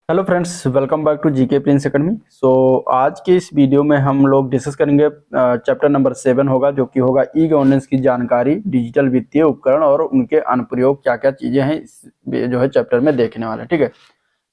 Hello friends, welcome back to GK Prince Academy. आज के इस वीडियो में हम लोग डिस्कस करेंगे चैप्टर नंबर 7 होगा, जो कि होगा ई गवर्नेंस की जानकारी, डिजिटल वित्तीय उपकरण और उनके अनुप्रयोग, क्या क्या चीजें हैं इस जो है चैप्टर में देखने वाले हैं। ठीक है,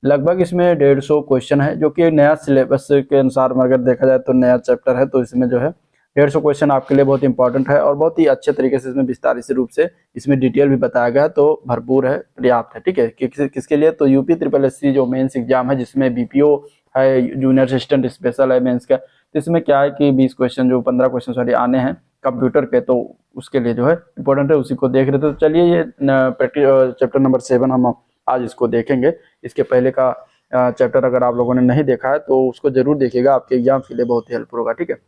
लगभग इसमें 150 क्वेश्चन है, जो कि नया सिलेबस के अनुसार अगर देखा जाए तो नया चैप्टर है, तो इसमें जो है 150 क्वेश्चन आपके लिए बहुत इंपॉर्टेंट है और बहुत ही अच्छे तरीके से इसमें विस्तारित रूप से इसमें डिटेल भी बताया गया है, तो भरपूर है, पर्याप्त है। ठीक है, किसके लिए? तो यूपी ट्रिपल एस सी जो मेंस एग्जाम है, जिसमें बीपीओ है, जूनियर असिस्टेंट स्पेशल है मेंस का, तो इसमें क्या है कि 20 क्वेश्चन, जो 15 क्वेश्चन सॉरी आने हैं कंप्यूटर के, तो उसके लिए जो है इंपॉर्टेंट है, उसी को देख रहे थे। तो चलिए, ये चैप्टर नंबर 7 हम आज इसको देखेंगे। इसके पहले का चैप्टर अगर आप लोगों ने नहीं देखा है तो उसको जरूर देखिएगा, आपके एग्जाम के लिए बहुत ही हेल्पफुल होगा। ठीक है,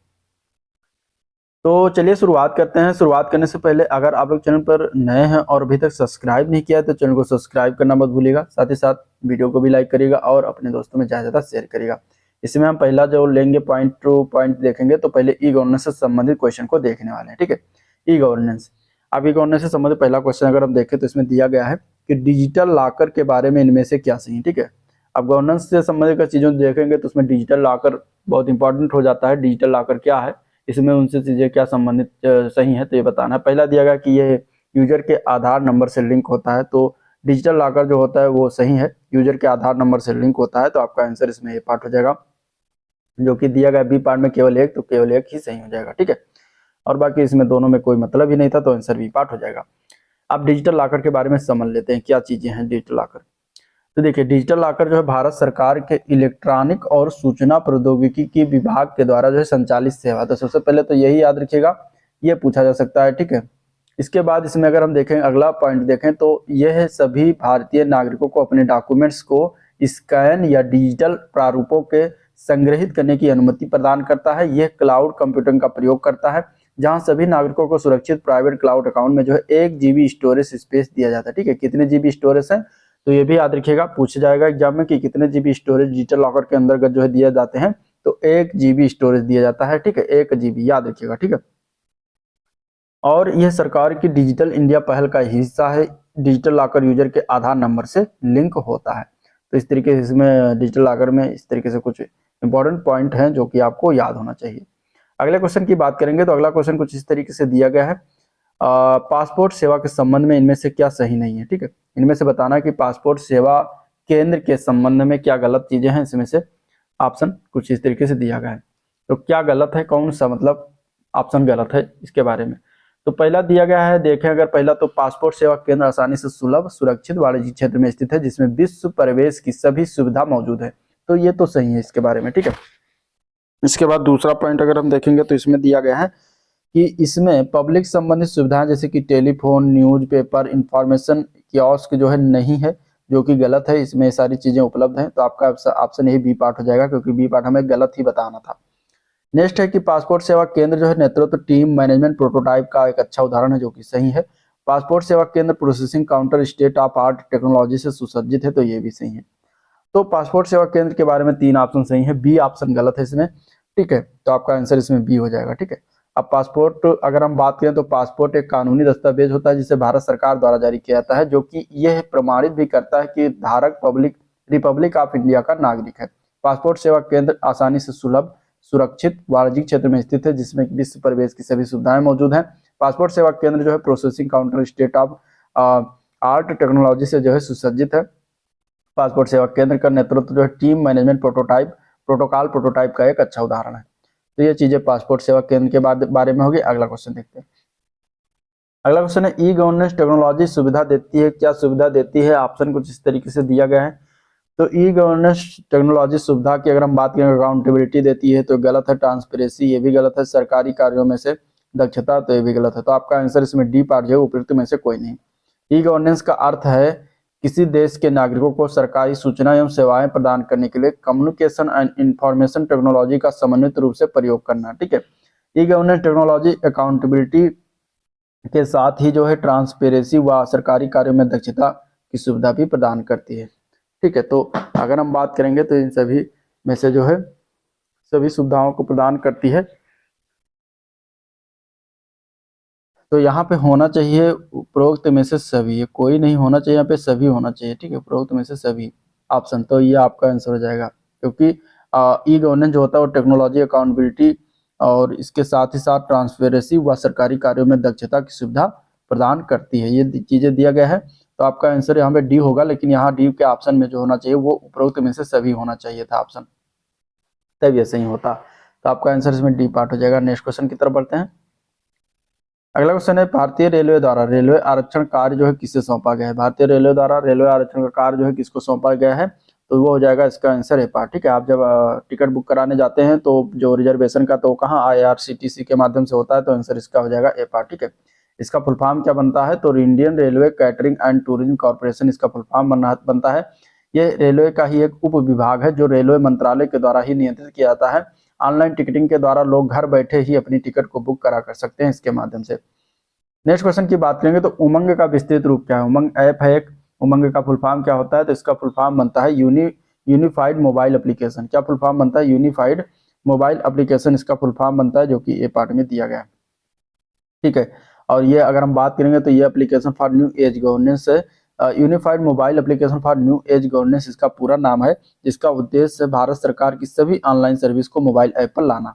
तो चलिए शुरुआत करते हैं। शुरुआत करने से पहले अगर आप लोग चैनल पर नए हैं और अभी तक सब्सक्राइब नहीं किया है तो चैनल को सब्सक्राइब करना मत भूलिएगा, साथ ही साथ वीडियो को भी लाइक करिएगा और अपने दोस्तों में ज़्यादा शेयर करिएगा। इसमें हम पहला जो लेंगे पॉइंट टू पॉइंट देखेंगे, तो पहले ई गवर्नेंस से संबंधित क्वेश्चन को देखने वाले हैं। ठीक है, ई गवर्नेंस। अब ई गवर्नेंस से संबंधित पहला क्वेश्चन अगर हम देखें तो इसमें दिया गया है कि डिजिटल लॉकर के बारे में इनमें से क्या सही है। ठीक है, अब गवर्नेंस से संबंधित चीज़ों देखेंगे तो उसमें डिजिटल लॉकर बहुत इंपॉर्टेंट हो जाता है। डिजिटल लॉकर क्या है, इसमें उनसे चीजें क्या संबंधित सही है, तो ये बताना है। पहला दिया गया कि ये यूजर के आधार नंबर से लिंक होता है, तो डिजिटल लॉकर जो होता है वो सही है, यूजर के आधार नंबर से लिंक होता है, तो आपका आंसर इसमें ये पार्ट हो जाएगा। जो कि दिया गया बी पार्ट में केवल एक, तो केवल एक ही सही हो जाएगा। ठीक है, और बाकी इसमें दोनों में कोई मतलब ही नहीं था, तो आंसर बी पार्ट हो जाएगा। अब डिजिटल लॉकर के बारे में समझ लेते हैं, क्या चीजें हैं डिजिटल लॉकर। तो देखिए, डिजिटल लॉकर जो है भारत सरकार के इलेक्ट्रॉनिक और सूचना प्रौद्योगिकी की विभाग के द्वारा जो है संचालित सेवा। तो सबसे पहले तो यही याद रखिएगा, ये पूछा जा सकता है। ठीक है, इसके बाद इसमें अगर हम देखें, अगला पॉइंट देखें, तो यह सभी भारतीय नागरिकों को अपने डॉक्यूमेंट्स को स्कैन या डिजिटल प्रारूपों के संग्रहित करने की अनुमति प्रदान करता है। यह क्लाउड कंप्यूटिंग का प्रयोग करता है, जहां सभी नागरिकों को सुरक्षित प्राइवेट क्लाउड अकाउंट में जो है 1 GB स्टोरेज स्पेस दिया जाता है। ठीक है, कितने GB स्टोरेज है, तो ये भी याद रखिएगा, पूछा जाएगा एग्जाम में कि कितने GB स्टोरेज डिजिटल लॉकर के अंतर्गत जो है दिए जाते हैं, तो 1 GB स्टोरेज दिया जाता है। ठीक है, 1 GB याद रखिएगा। ठीक है, और यह सरकार की डिजिटल इंडिया पहल का हिस्सा है। डिजिटल लॉकर यूजर के आधार नंबर से लिंक होता है। तो इस तरीके से इसमें डिजिटल लॉकर में इस तरीके से कुछ इंपॉर्टेंट पॉइंट हैं जो कि आपको याद होना चाहिए। अगले क्वेश्चन की बात करेंगे, तो अगला क्वेश्चन कुछ इस तरीके से दिया गया है, पासपोर्ट सेवा के संबंध में इनमें से क्या सही नहीं है। ठीक है, इनमें से बताना है कि पासपोर्ट सेवा केंद्र के संबंध में क्या गलत चीजें हैं। इसमें से ऑप्शन कुछ इस तरीके से दिया गया है, तो क्या गलत है, कौन सा मतलब ऑप्शन गलत है इसके बारे में। तो पहला दिया गया है, देखें अगर पहला, तो पासपोर्ट सेवा केंद्र आसानी से सुलभ सुरक्षित वाणिज्यिक क्षेत्र में स्थित है, जिसमें विश्व प्रवेश की सभी सुविधा मौजूद है, तो ये तो सही है इसके बारे में। ठीक है, इसके बाद दूसरा पॉइंट अगर हम देखेंगे तो इसमें दिया गया है कि इसमें पब्लिक संबंधित सुविधाएं जैसे कि टेलीफोन, न्यूज़पेपर, इंफॉर्मेशन कियोस्क जो है नहीं है, जो कि गलत है। इसमें सारी चीजें उपलब्ध हैं, तो आपका ऑप्शन यही बी पार्ट हो जाएगा, क्योंकि बी पार्ट हमें गलत ही बताना था। नेक्स्ट है कि पासपोर्ट सेवा केंद्र जो है नेतृत्व टीम मैनेजमेंट प्रोटोटाइप का एक अच्छा उदाहरण है, जो कि सही है। पासपोर्ट सेवा केंद्र processing counter state of art technology से सुसज्जित है, तो ये भी सही है। तो पासपोर्ट सेवा केंद्र के बारे में 3 ऑप्शन सही है, बी ऑप्शन गलत है इसमें। ठीक है, तो आपका आंसर इसमें बी हो जाएगा। ठीक है, अब पासपोर्ट अगर हम बात करें तो पासपोर्ट एक कानूनी दस्तावेज होता है जिसे भारत सरकार द्वारा जारी किया जाता है, जो कि यह प्रमाणित भी करता है कि धारक पब्लिक रिपब्लिक ऑफ इंडिया का नागरिक है। पासपोर्ट सेवा केंद्र आसानी से सुलभ सुरक्षित वाणिज्यिक क्षेत्र में स्थित है, जिसमें विश्व प्रवेश की सभी सुविधाएं मौजूद हैं। पासपोर्ट सेवा केंद्र जो है processing counter state of art technology से जो है सुसज्जित है। पासपोर्ट सेवा केंद्र का नेतृत्व जो है टीम मैनेजमेंट प्रोटोटाइप का एक अच्छा उदाहरण है। तो ये चीजें पासपोर्ट सेवा केंद्र के बारे में होगी। अगला क्वेश्चन देखते हैं। अगला क्वेश्चन है, ई गवर्नेंस टेक्नोलॉजी सुविधा देती है, क्या सुविधा देती है। ऑप्शन कुछ इस तरीके से दिया गया है। तो ई गवर्नेंस टेक्नोलॉजी सुविधा की अगर हम बात करें, अकाउंटेबिलिटी देती है, तो गलत है। ट्रांसपेरेंसी, ये भी गलत है। सरकारी कार्यों में से दक्षता, तो ये भी गलत है। तो आपका आंसर इसमें डी पार्ट जो है उपयुक्त में से कोई नहीं। ई गवर्नेंस का अर्थ है किसी देश के नागरिकों को सरकारी सूचना एवं सेवाएं प्रदान करने के लिए कम्युनिकेशन एंड इंफॉर्मेशन टेक्नोलॉजी का समन्वित रूप से प्रयोग करना। ठीक है, ई गवर्नेंस टेक्नोलॉजी अकाउंटेबिलिटी के साथ ही जो है ट्रांसपेरेंसी व सरकारी कार्यों में दक्षता की सुविधा भी प्रदान करती है। ठीक है, तो अगर हम बात करेंगे तो इन सभी में से जो है सभी सुविधाओं को प्रदान करती है। तो यहाँ पे होना चाहिए उपरोक्त में से सभी, ये कोई नहीं होना चाहिए, यहाँ पे सभी होना चाहिए। ठीक है, उपरोक्त में से सभी ऑप्शन। तो ये आपका आंसर हो जाएगा, क्योंकि ई गवर्नेंस जो होता है वो टेक्नोलॉजी, अकाउंटेबिलिटी और इसके साथ ही साथ ट्रांसपेरेंसी व सरकारी कार्यों में दक्षता की सुविधा प्रदान करती है। ये चीजें दिया गया है, तो आपका आंसर यहाँ पे डी होगा। लेकिन यहाँ डी के ऑप्शन में जो होना चाहिए वो उपरोक्त में से सभी होना चाहिए था ऑप्शन, तब ये सही होता। तो आपका आंसर इसमें डी पार्ट हो जाएगा। नेक्स्ट क्वेश्चन की तरफ बढ़ते हैं। अगला क्वेश्चन है, भारतीय रेलवे द्वारा रेलवे आरक्षण कार्य जो है किसे सौंपा गया है? भारतीय रेलवे द्वारा रेलवे आरक्षण का कार्य जो है किसको सौंपा गया है? तो वो हो जाएगा इसका आंसर है पार्ट। ठीक है, आप जब टिकट बुक कराने जाते हैं तो जो रिजर्वेशन का तो कहाँ IRCTC के माध्यम से होता है, तो आंसर इसका हो जाएगा ए पार्ट। ठीक है, इसका फुल फॉर्म क्या बनता है? तो Indian railway catering and tourism corporation इसका फुल फॉर्म बनता है। ये रेलवे का ही एक उप विभाग है जो रेलवे मंत्रालय के द्वारा ही नियंत्रित किया जाता है। ऑनलाइन टिकटिंग के द्वारा लोग घर बैठे ही अपनी टिकट को बुक करा कर सकते हैं इसके माध्यम से। नेक्स्ट क्वेश्चन की बात करेंगे तो उमंग का विस्तृत रूप क्या है? उमंग ऐप है एक, उमंग का फुल फॉर्म क्या होता है? तो इसका फुल फॉर्म बनता है यूनिफाइड मोबाइल एप्लीकेशन। क्या फुल फॉर्म बनता है? यूनिफाइड मोबाइल एप्लीकेशन इसका फुल फॉर्म बनता है, जो कि ए पार्ट में दिया गया है। ठीक है, और ये अगर हम बात करेंगे तो ये application for new age governance है। Unified mobile application for new age governance इसका पूरा नाम है, जिसका उद्देश्य भारत सरकार की सभी ऑनलाइन सर्विस को मोबाइल ऐप पर लाना।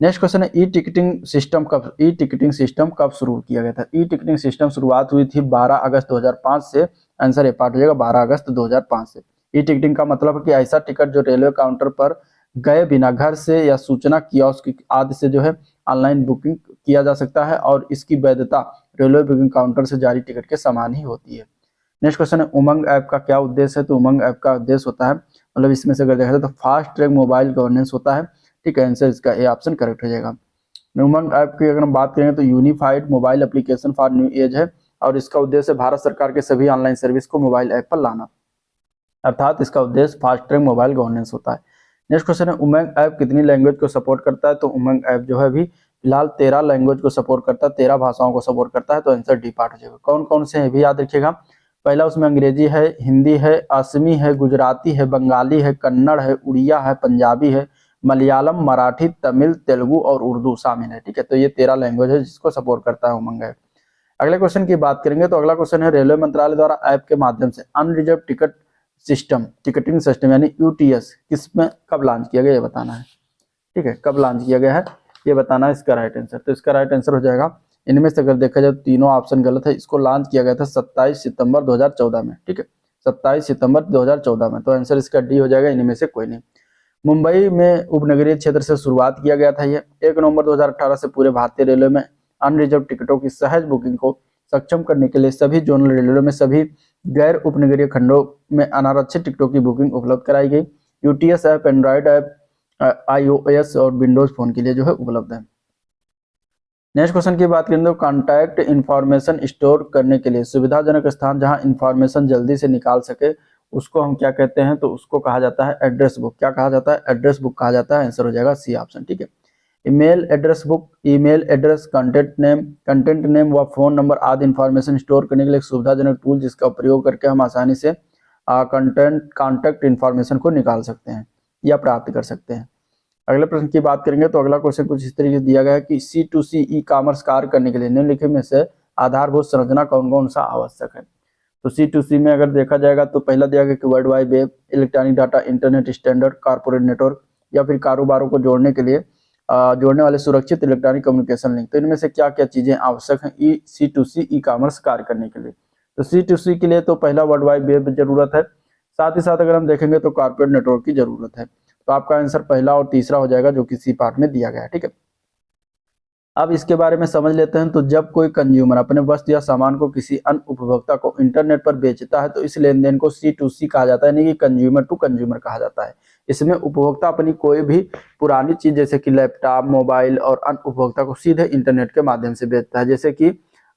नेक्स्ट क्वेश्चन है, ई टिकटिंग सिस्टम कब शुरू किया गया था? ई टिकटिंग सिस्टम शुरुआत हुई थी 12 अगस्त 2005 से। आंसर ए पार्ट हो जाएगा 12 अगस्त 2005 से। ई टिकटिंग का मतलब है कि ऐसा टिकट जो रेलवे काउंटर पर गए बिना घर से या सूचना कियोस्क आदि से जो है ऑनलाइन बुकिंग किया जा सकता है, और इसकी वैधता रेलवे बुकिंग काउंटर से जारी टिकट के समान ही होती है। नेक्स्ट क्वेश्चन है, उमंग ऐप का क्या उद्देश्य है? तो उमंग ऐप का उद्देश्य होता है, मतलब इसमें से अगर देखा जाए तो फास्ट ट्रैक मोबाइल गवर्नेंस होता है। ठीक है, आंसर इसका ए ऑप्शन करेक्ट हो जाएगा। उमंग ऐप की अगर हम बात करें तो unified mobile application for new as है, और इसका उद्देश्य भारत सरकार के सभी ऑनलाइन सर्विस को मोबाइल ऐप पर लाना, अर्थात इसका उद्देश्य फास्ट ट्रैक मोबाइल गवर्नेंस होता है। नेक्स्ट क्वेश्चन है, उमंग ऐप कितनी लैंग्वेज को सपोर्ट करता है? तो उमंग ऐप जो है अभी फिलहाल 13 लैंग्वेज को सपोर्ट करता है, 13 भाषाओं को सपोर्ट करता है। तो आंसर डी पार्ट हो जाएगा। कौन कौन से हैं भी याद रखिएगा। पहला उसमें अंग्रेजी है, हिंदी है, असमी है, गुजराती है, बंगाली है, कन्नड़ है, उड़िया है, पंजाबी है, मलयालम, मराठी, तमिल, तेलुगु और उर्दू शामिल है। ठीक है, तो ये 13 लैंग्वेज है जिसको सपोर्ट करता है उमंग ऐप। अगले क्वेश्चन की बात करेंगे तो अगला क्वेश्चन है, रेलवे मंत्रालय द्वारा ऐप के माध्यम से अनरिजर्व टिकटिंग सिस्टम यानी UTS किसमें कब लॉन्च किया गया ये बताना है। ठीक है, कब लॉन्च किया गया है ये बताना है इसका राइट आंसर। तो इसका राइट आंसर हो जाएगा, इनमें से अगर देखा जाए तो तीनों ऑप्शन गलत है। इसको लॉन्च किया गया था 27 सितंबर 2014 में। ठीक है, 27 सितंबर 2014 में। तो आंसर इसका डी हो जाएगा, इनमें से कोई नहीं। मुंबई में उपनगरीय क्षेत्र से शुरुआत किया गया था। ये 1 नवंबर 2018 से पूरे भारतीय रेलवे में अनरिजर्व टिकटों की सहज बुकिंग को सक्षम करने के लिए सभी जोनल रेलवे में सभी गैर उपनगरीय खंडों में अनारक्षित टिकटों की बुकिंग उपलब्ध कराई गई। UTS app Android app, iOS और विंडोज फोन के लिए जो है उपलब्ध है। नेक्स्ट क्वेश्चन की बात करें तो कॉन्टैक्ट इंफॉर्मेशन स्टोर करने के लिए सुविधाजनक स्थान जहां इंफॉर्मेशन जल्दी से निकाल सके उसको हम क्या कहते हैं? तो उसको कहा जाता है एड्रेस बुक। क्या कहा जाता है? एड्रेस बुक कहा जाता है। आंसर हो जाएगा सी ऑप्शन। ठीक है, email address book, email address, content name व फोन नंबर आदि इंफॉर्मेशन स्टोर करने के लिए एक सुविधाजनक टूल जिसका प्रयोग करके हम आसानी से कॉन्टैक्ट इंफॉर्मेशन को निकाल सकते हैं या प्राप्त कर सकते हैं। अगले प्रश्न की बात करेंगे तो अगला क्वेश्चन कुछ इस तरीके से दिया गया है कि C2C ई कॉमर्स कार्य करने के लिए निम्नलिखित में से आधारभूत संरचना कौन कौन सा आवश्यक है? तो C2C में अगर देखा जाएगा तो पहला दिया गया कि world wide web, electronic data, internet standard, corporate network, या फिर कारोबारों को जोड़ने के लिए जोड़ने वाले सुरक्षित इलेक्ट्रॉनिक कम्युनिकेशन लिंक। तो इनमें से क्या क्या चीजें आवश्यक हैं C2C ई कॉमर्स कार्य करने के लिए? तो C2C के लिए तो पहला वर्ल्ड वाइड वेब जरूरत है, साथ ही साथ अगर हम देखेंगे तो कारपोरेट नेटवर्क की जरूरत है। तो आपका आंसर पहला और तीसरा हो जाएगा, जो कि सी पार्ट में दिया गया है। ठीक है, अब इसके बारे में समझ लेते हैं। तो जब कोई कंज्यूमर अपने वस्तु या सामान को किसी अन्य उपभोक्ता को इंटरनेट पर बेचता है तो इस लेनदेन को C2C कहा जाता है, यानी कि कंज्यूमर टू कंज्यूमर कहा जाता है। इसमें उपभोक्ता अपनी कोई भी पुरानी चीज जैसे कि लैपटॉप, मोबाइल और अन्य उपभोक्ता को सीधे इंटरनेट के माध्यम से बेचता है। जैसे कि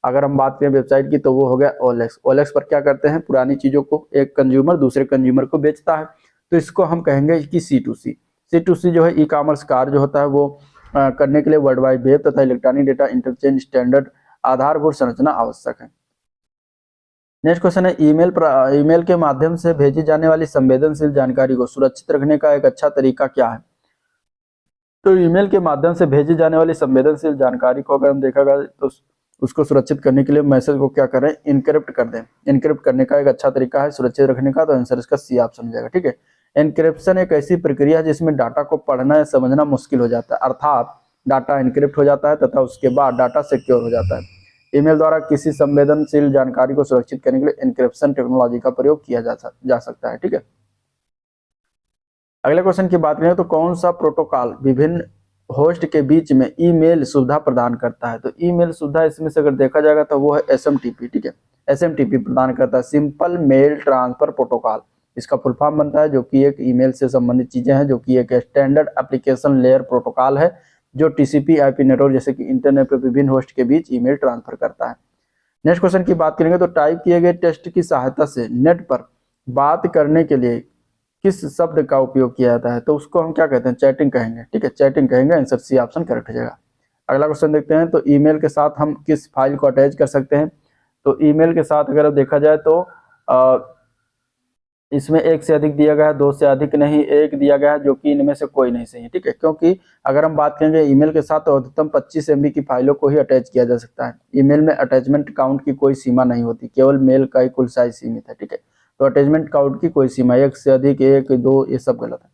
अगर हम बात करें वेबसाइट की तो वो हो गया OLX पर क्या करते हैं, पुरानी चीजों को एक कंज्यूमर दूसरे कंज्यूमर को बेचता है। तो इसको हम कहेंगे कि C2C जो है ई कॉमर्स कार्य जो होता है वो करने के लिए वर्ल्ड वाइड वेब तथा इलेक्ट्रॉनिक डेटा इंटरचेंज स्टैंडर्ड आधारभूत संरचना आवश्यक है। नेक्स्ट क्वेश्चन है, ईमेल के माध्यम से भेजी जाने वाली संवेदनशील जानकारी को सुरक्षित रखने का एक अच्छा तरीका क्या है? तो ईमेल के माध्यम से भेजी जाने वाली संवेदनशील जानकारी को अगर हम देखा जाए तो उसको सुरक्षित करने के लिए मैसेज को क्या करें, इनक्रिप्ट कर दें। इनक्रिप्ट करने का एक अच्छा तरीका है सुरक्षित रखने का, तो आंसर इसका सी ऑप्शन हो जाएगा। ठीक है, एनक्रिप्शन एक ऐसी प्रक्रिया है जिसमें डाटा को पढ़ना या समझना मुश्किल हो जाता है, अर्थात डाटा एनक्रिप्ट हो जाता है तथा उसके बाद डाटा सिक्योर हो जाता है। ईमेल द्वारा किसी संवेदनशील जानकारी को सुरक्षित करने के लिए एनक्रिप्शन टेक्नोलॉजी का प्रयोग किया जा सकता है। ठीक है, अगले क्वेश्चन की बात करें तो कौन सा प्रोटोकॉल विभिन्न होस्ट के बीच में ईमेल सुविधा प्रदान करता है? तो ईमेल सुविधा इसमें से अगर देखा जाएगा तो वो है एसएमटीपी। ठीक है, एसएमटीपी प्रदान करता है, सिंपल मेल ट्रांसफर प्रोटोकॉल इसका फुल फॉर्म बनता है, जो कि एक ईमेल से संबंधित चीजें हैं, जो कि एक स्टैंडर्ड एप्लीकेशन लेयर प्रोटोकॉल है जो टीसीपी आईपी नेटवर्क जैसे कि इंटरनेट पर विभिन्न होस्ट के बीच ईमेल ट्रांसफर करता है। नेक्स्ट क्वेश्चन की बात करेंगे तो टाइप किए गए टेक्स्ट की सहायता से नेट पर बात करने के लिए किस शब्द का उपयोग किया जाता है? तो उसको हम क्या कहते हैं, चैटिंग कहेंगे। ठीक है, चैटिंग कहेंगे, आंसर सी ऑप्शन करेक्ट हो जाएगा। अगला क्वेश्चन देखते हैं, तो ईमेल के साथ हम किस फाइल को अटैच कर सकते हैं? तो ईमेल के साथ अगर देखा जाए तो इसमें एक से अधिक दिया गया है, दो से अधिक नहीं, एक दिया गया है, जो कि इनमें से कोई नहीं सही है। ठीक है, क्योंकि अगर हम बात करेंगे ईमेल के साथ तो अधिकतम 25 MB की फाइलों को ही अटैच किया जा सकता है। ईमेल में अटैचमेंट काउंट की कोई सीमा नहीं होती, केवल मेल का ही कुल साइज सीमित है। ठीक है, तो अटैचमेंट काउंट की कोई सीमा, एक से अधिक, एक, दो, ये सब गलत है।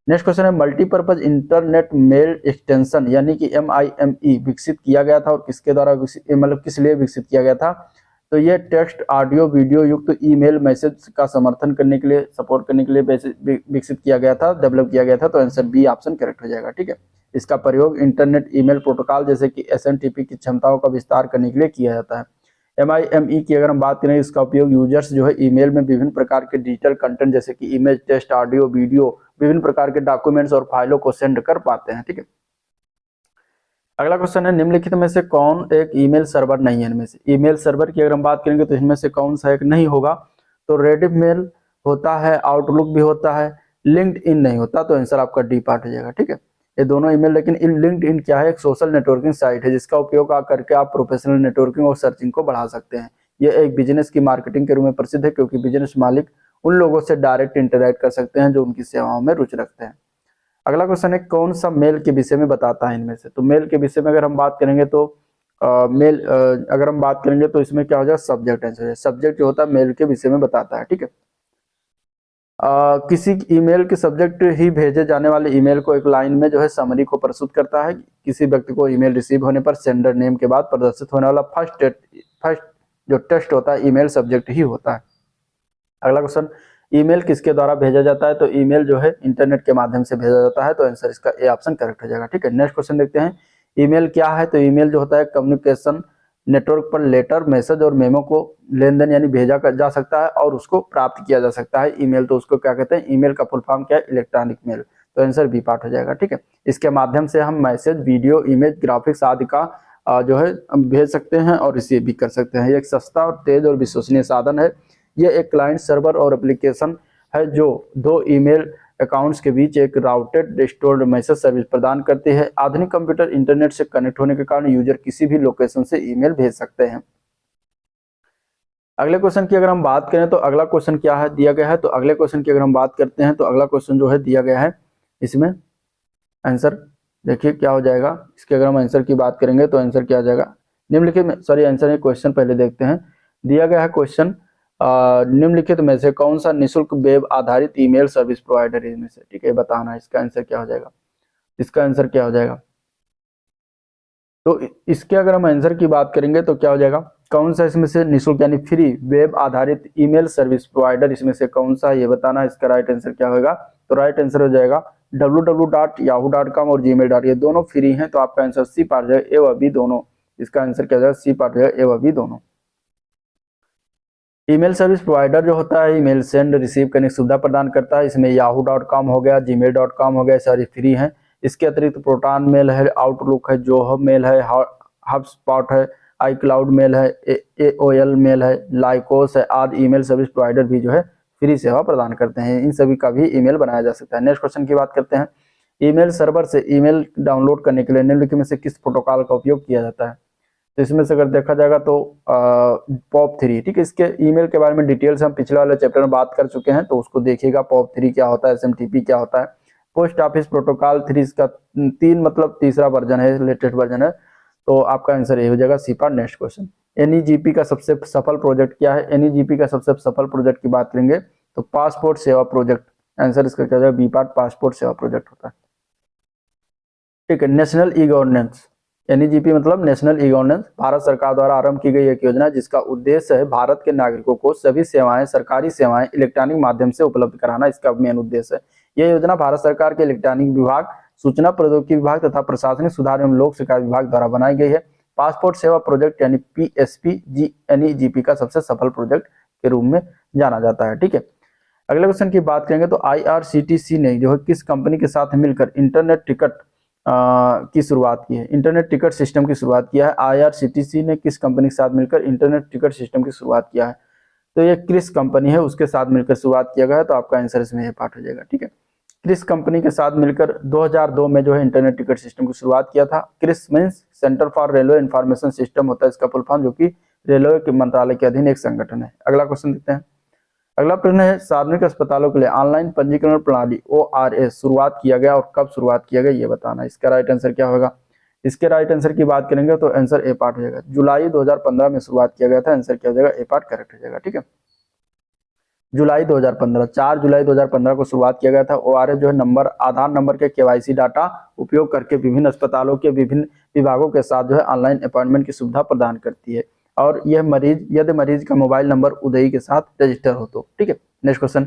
नेक्स्ट क्वेश्चन है, मल्टीपर्पज इंटरनेट मेल एक्सटेंशन यानी कि MIME विकसित किया गया था और किसके द्वारा मतलब किस लिए विकसित किया गया था? तो ये टेक्स्ट ऑडियो वीडियो युक्त ईमेल मैसेज का समर्थन करने के लिए, सपोर्ट करने के लिए विकसित किया गया था, डेवलप किया गया था, तो आंसर बी ऑप्शन करेक्ट हो जाएगा। ठीक है, इसका प्रयोग इंटरनेट ईमेल प्रोटोकॉल जैसे कि SMTP की क्षमताओं का विस्तार करने के लिए किया जाता है। MIME की अगर हम बात करें, इसका उपयोग यूजर्स जो है ईमेल में विभिन्न प्रकार के डिजिटल कंटेंट जैसे कि इमेज, टेक्स्ट, ऑडियो, वीडियो, विभिन्न प्रकार के डॉक्यूमेंट्स और फाइलों को सेंड कर पाते हैं। ठीक है, अगला क्वेश्चन है, निम्नलिखित में से कौन एक ईमेल सर्वर नहीं है? इनमें से ईमेल सर्वर की अगर हम बात करेंगे तो इनमें से कौन सा एक नहीं होगा? तो रेडिफ मेल होता है, आउटलुक भी होता है, लिंक्डइन नहीं होता, तो आंसर आपका डी पार्ट हो जाएगा। ठीक है, ये दोनों ईमेल, लेकिन लिंक्डइन क्या है, एक सोशल नेटवर्किंग साइट है जिसका उपयोग करके आप प्रोफेशनल नेटवर्किंग और सर्चिंग को बढ़ा सकते हैं। ये एक बिजनेस की मार्केटिंग के रूप में प्रसिद्ध है, क्योंकि बिजनेस मालिक उन लोगों से डायरेक्ट इंटरेक्ट कर सकते हैं जो उनकी सेवाओं में रुचि रखते हैं। अगला क्वेश्चन है, कौन सा मेल के विषय में बताता है इनमें से? तो मेल के विषय में अगर हम बात करेंगे तो अगर हम बात करेंगे तो इसमें क्या हो जाएगा, सब्जेक्ट आंसर। सब्जेक्ट जो होता है मेल के विषय में बताता है। ठीक है, किसी ईमेल के सब्जेक्ट ही भेजे जाने वाले ईमेल को एक लाइन में जो है समरी को प्रस्तुत करता है। किसी व्यक्ति को ईमेल रिसीव होने पर सेंडर नेम के बाद प्रदर्शित होने वाला फर्स्ट जो टेक्स्ट होता है ईमेल सब्जेक्ट ही होता है। अगला क्वेश्चन, ईमेल किसके द्वारा भेजा जाता है? तो ईमेल जो है इंटरनेट के माध्यम से भेजा जाता है, तो आंसर इसका ए ऑप्शन करेक्ट हो जाएगा। ठीक है, नेक्स्ट क्वेश्चन देखते हैं, ईमेल क्या है? तो ईमेल जो होता है कम्युनिकेशन नेटवर्क पर लेटर, मैसेज और मेमो को लेन देन यानी भेजा जा सकता है और उसको प्राप्त किया जा सकता है। ईमेल तो उसको क्या कहते हैं, ईमेल का फुल फॉर्म क्या है, इलेक्ट्रॉनिक मेल, तो आंसर बी पार्ट हो जाएगा। ठीक है, इसके माध्यम से हम मैसेज, वीडियो, इमेज, ग्राफिक्स आदि का जो है भेज सकते हैं और रिसीव भी कर सकते हैं। ये एक सस्ता और तेज और विश्वसनीय साधन है। ये एक क्लाइंट सर्वर और एप्लीकेशन है जो दो ईमेल अकाउंट्स के बीच एक राउटेड रिस्टोर्ड मैसेज सर्विस प्रदान करती है। आधुनिक कंप्यूटर इंटरनेट से कनेक्ट होने के कारण यूजर किसी भी लोकेशन से ईमेल भेज सकते हैं। अगले क्वेश्चन की अगर हम बात करें तो अगला क्वेश्चन क्या है दिया गया है? तो अगले क्वेश्चन की अगर हम बात करते हैं तो अगला क्वेश्चन जो है दिया गया है, इसमें आंसर देखिए क्या हो जाएगा। इसके अगर हम आंसर की बात करेंगे तो आंसर क्या आ जाएगा, निम्नलिखित में, सॉरी आंसर है, क्वेश्चन पहले देखते हैं। दिया गया है क्वेश्चन, निम्नलिखित में से कौन सा निःशुल्क वेब आधारित ईमेल सर्विस प्रोवाइडर है इनमें से? ठीक है, बताना है इसका आंसर क्या हो जाएगा। इसका आंसर क्या हो जाएगा, तो इसके अगर हम आंसर की बात करेंगे तो क्या हो जाएगा, कौन सा इसमें से निःशुल्क यानी फ्री वेब आधारित ईमेल सर्विस प्रोवाइडर इसमें से कौन सा, ये बताना। इसका राइट आंसर क्या होगा, तो राइट आंसर हो जाएगा www.yahoo.com और gmail. ये दोनों फ्री हैं, तो आपका आंसर सी पार्ट जाएगा, ए व बी दोनों। इसका आंसर क्या जाएगा, सी पार्ट जाएगा, ए व बी दोनों। ईमेल सर्विस प्रोवाइडर जो होता है ईमेल सेंड रिसीव करने की सुविधा प्रदान करता है। इसमें yahoo.com हो गया, gmail.com हो गया, सारी फ्री हैं। इसके अतिरिक्त प्रोटॉन मेल है, आउटलुक है, जोहो मेल है, हबस्पॉट है, iCloud मेल है, AOL मेल है, लाइकोस है, आदि ईमेल सर्विस प्रोवाइडर भी जो है फ्री सेवा प्रदान करते हैं। इन सभी का भी ईमेल बनाया जा सकता है। नेक्स्ट क्वेश्चन की बात करते हैं, ईमेल सर्वर से ईमेल डाउनलोड करने के लिए निम्नलिखित में से किस प्रोटोकॉल का उपयोग किया जाता है? तो इसमें से अगर देखा जाएगा तो POP3। ठीक है, इसके ईमेल के बारे में डिटेल्स हम पिछले वाले चैप्टर में बात कर चुके हैं, तो उसको देखिएगा। POP3 क्या होता है, SMTP क्या होता है, पोस्ट ऑफिस प्रोटोकॉल 3 इसका 3 मतलब तीसरा वर्जन है, लेटेस्ट वर्जन है। तो आपका आंसर ये हो जाएगा सी पार्ट। नेक्स्ट क्वेश्चन, एनईजीपी का सबसे सफल प्रोजेक्ट क्या है? एनईजीपी का सबसे सफल प्रोजेक्ट की बात करेंगे तो पासपोर्ट सेवा प्रोजेक्ट, आंसर इसका क्या हो जाएगा? बी पार्ट, पासपोर्ट सेवा प्रोजेक्ट होता है। ठीक है, नेशनल ई गवर्नेंस, एनईजीपी मतलब नेशनल ई गवर्नेंस, भारत सरकार द्वारा आरंभ की गई एक योजना जिसका उद्देश्य है भारत के नागरिकों को सभी सेवाएं, सरकारी सेवाएं इलेक्ट्रॉनिक माध्यम से उपलब्ध कराना, इसका मेन उद्देश्य है। यह योजना भारत सरकार के इलेक्ट्रॉनिक विभाग, सूचना प्रौद्योगिकी विभाग तथा प्रशासनिक सुधार एवं लोक शिकायत विभाग द्वारा बनाई गई है। पासपोर्ट सेवा प्रोजेक्ट यानी पीएसपी जी एनईजीपी का सबसे सफल प्रोजेक्ट के रूप में जाना जाता है। ठीक है, अगले क्वेश्चन की बात करेंगे तो आईआरसीटीसी ने जो है किस कंपनी के साथ मिलकर इंटरनेट टिकट की शुरुआत की है? इंटरनेट टिकट सिस्टम की शुरुआत किया है। आईआरसीटीसी ने किस कंपनी के साथ मिलकर इंटरनेट टिकट सिस्टम की शुरुआत किया है? तो ये क्रिस कंपनी है, उसके साथ मिलकर शुरुआत किया गया है, तो आपका आंसर इसमें ये पार्ट हो जाएगा। ठीक है, क्रिस कंपनी के साथ मिलकर 2002 में जो है इंटरनेट टिकट सिस्टम की शुरुआत किया था। CRIS means centre for railway information system होता है इसका फुल फॉर्म, जो कि रेलवे के मंत्रालय के अधीन एक संगठन है। अगला क्वेश्चन देखते हैं। अगला प्रश्न है, सार्वजनिक अस्पतालों के लिए ऑनलाइन पंजीकरण प्रणाली ORS शुरुआत किया गया और कब शुरुआत किया गया ये बताना। इसका राइट आंसर क्या होगा? इसके राइट आंसर की बात करेंगे तो आंसर ए पार्ट हो जाएगा। जुलाई 2015 में शुरुआत किया गया था, आंसर क्या हो जाएगा? ए पार्ट करेक्ट हो जाएगा। ठीक है, जुलाई 2015, 4 जुलाई 2015 को शुरुआत किया गया था। ORS जो है नंबर, आधार नंबर के KYC डाटा उपयोग करके विभिन्न अस्पतालों के विभिन्न विभागों के साथ जो है ऑनलाइन अपॉइंटमेंट की सुविधा प्रदान करती है, और यह मरीज, यदि मरीज का मोबाइल नंबर उदयी के साथ रजिस्टर हो तो। ठीक है, next question,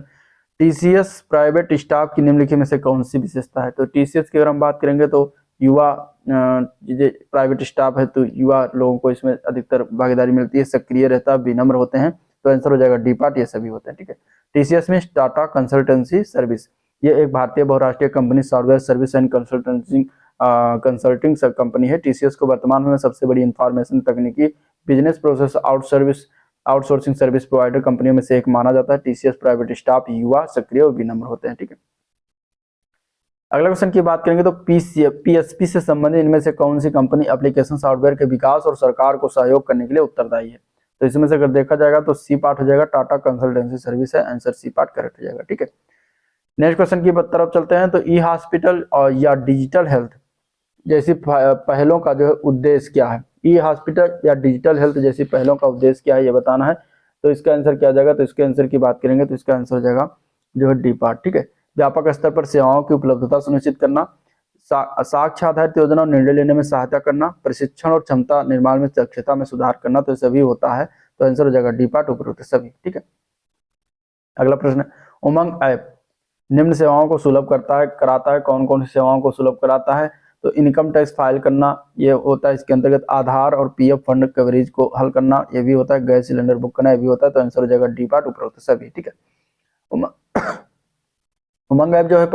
TCS private staff की निम्नलिखित में से कौन सी विशेषता है? तो टीसीएस की अगर हम बात करेंगे तो युवा प्राइवेट स्टाफ है, तो युवा लोगों को इसमें अधिकतर भागीदारी मिलती है, सक्रिय रहता है, विनम्र होते हैं, तो आंसर हो जाएगा डी पार्ट, ये सभी होते हैं। ठीक है, टीसीएस में टाटा कंसल्टेंसी सर्विस, ये एक भारतीय बहुराष्ट्रीय company software service and consulting company है। टीसीएस को वर्तमान में सबसे बड़ी इंफॉर्मेशन तकनीकी business process outsourcing service provider कंपनियों में से एक माना जाता है। टीसीएस प्राइवेट स्टाफ युवा, सक्रिय और विनम्र होते हैं। ठीक है, अगला क्वेश्चन की बात करेंगे तो पीएसपी से संबंधित इनमें से कौन सी कंपनी एप्लीकेशन सॉफ्टवेयर के विकास और सरकार को सहयोग करने के लिए उत्तरदायी है? तो इसमें से अगर देखा जाएगा तो सी पार्ट हो जाएगा, टाटा कंसल्टेंसी सर्विस है, आंसर सी पार्ट करेक्ट हो जाएगा। ठीक है, नेक्स्ट क्वेश्चन की तरफ चलते हैं। तो ई हॉस्पिटल और या डिजिटल हेल्थ जैसी पहलों का जो है उद्देश्य क्या है? ई हॉस्पिटल या डिजिटल हेल्थ जैसी पहलों का उद्देश्य क्या है ये बताना है। तो इसका आंसर क्या हो जाएगा? तो इसके आंसर की बात करेंगे तो इसका आंसर हो जाएगा जो है डी पार्ट। ठीक है, व्यापक स्तर पर सेवाओं की उपलब्धता सुनिश्चित करना, साक्ष्य आधारित योजना और निर्णय लेने में सहायता करना, प्रशिक्षण और क्षमता निर्माण में दक्षता में सुधार करना, तो सभी होता है, तो आंसर हो जाएगा डी पार्ट, उपरोक्त सभी। ठीक है, अगला प्रश्न, उमंग ऐप निम्न सेवाओं को सुलभ कराता है। कौन कौन सी सेवाओं को सुलभ कराता है? तो इनकम टैक्स फाइल करना ये होता है, इसके अंतर्गत आधार और पीएफ फंड कवरेज को हल करना ये भी होता है, गैस सिलेंडर बुक करना ये भी होता है, तो आंसर हो जाएगा डी पार्ट, उपरोक्त सभी। ठीक है, उमंग ऐप जो है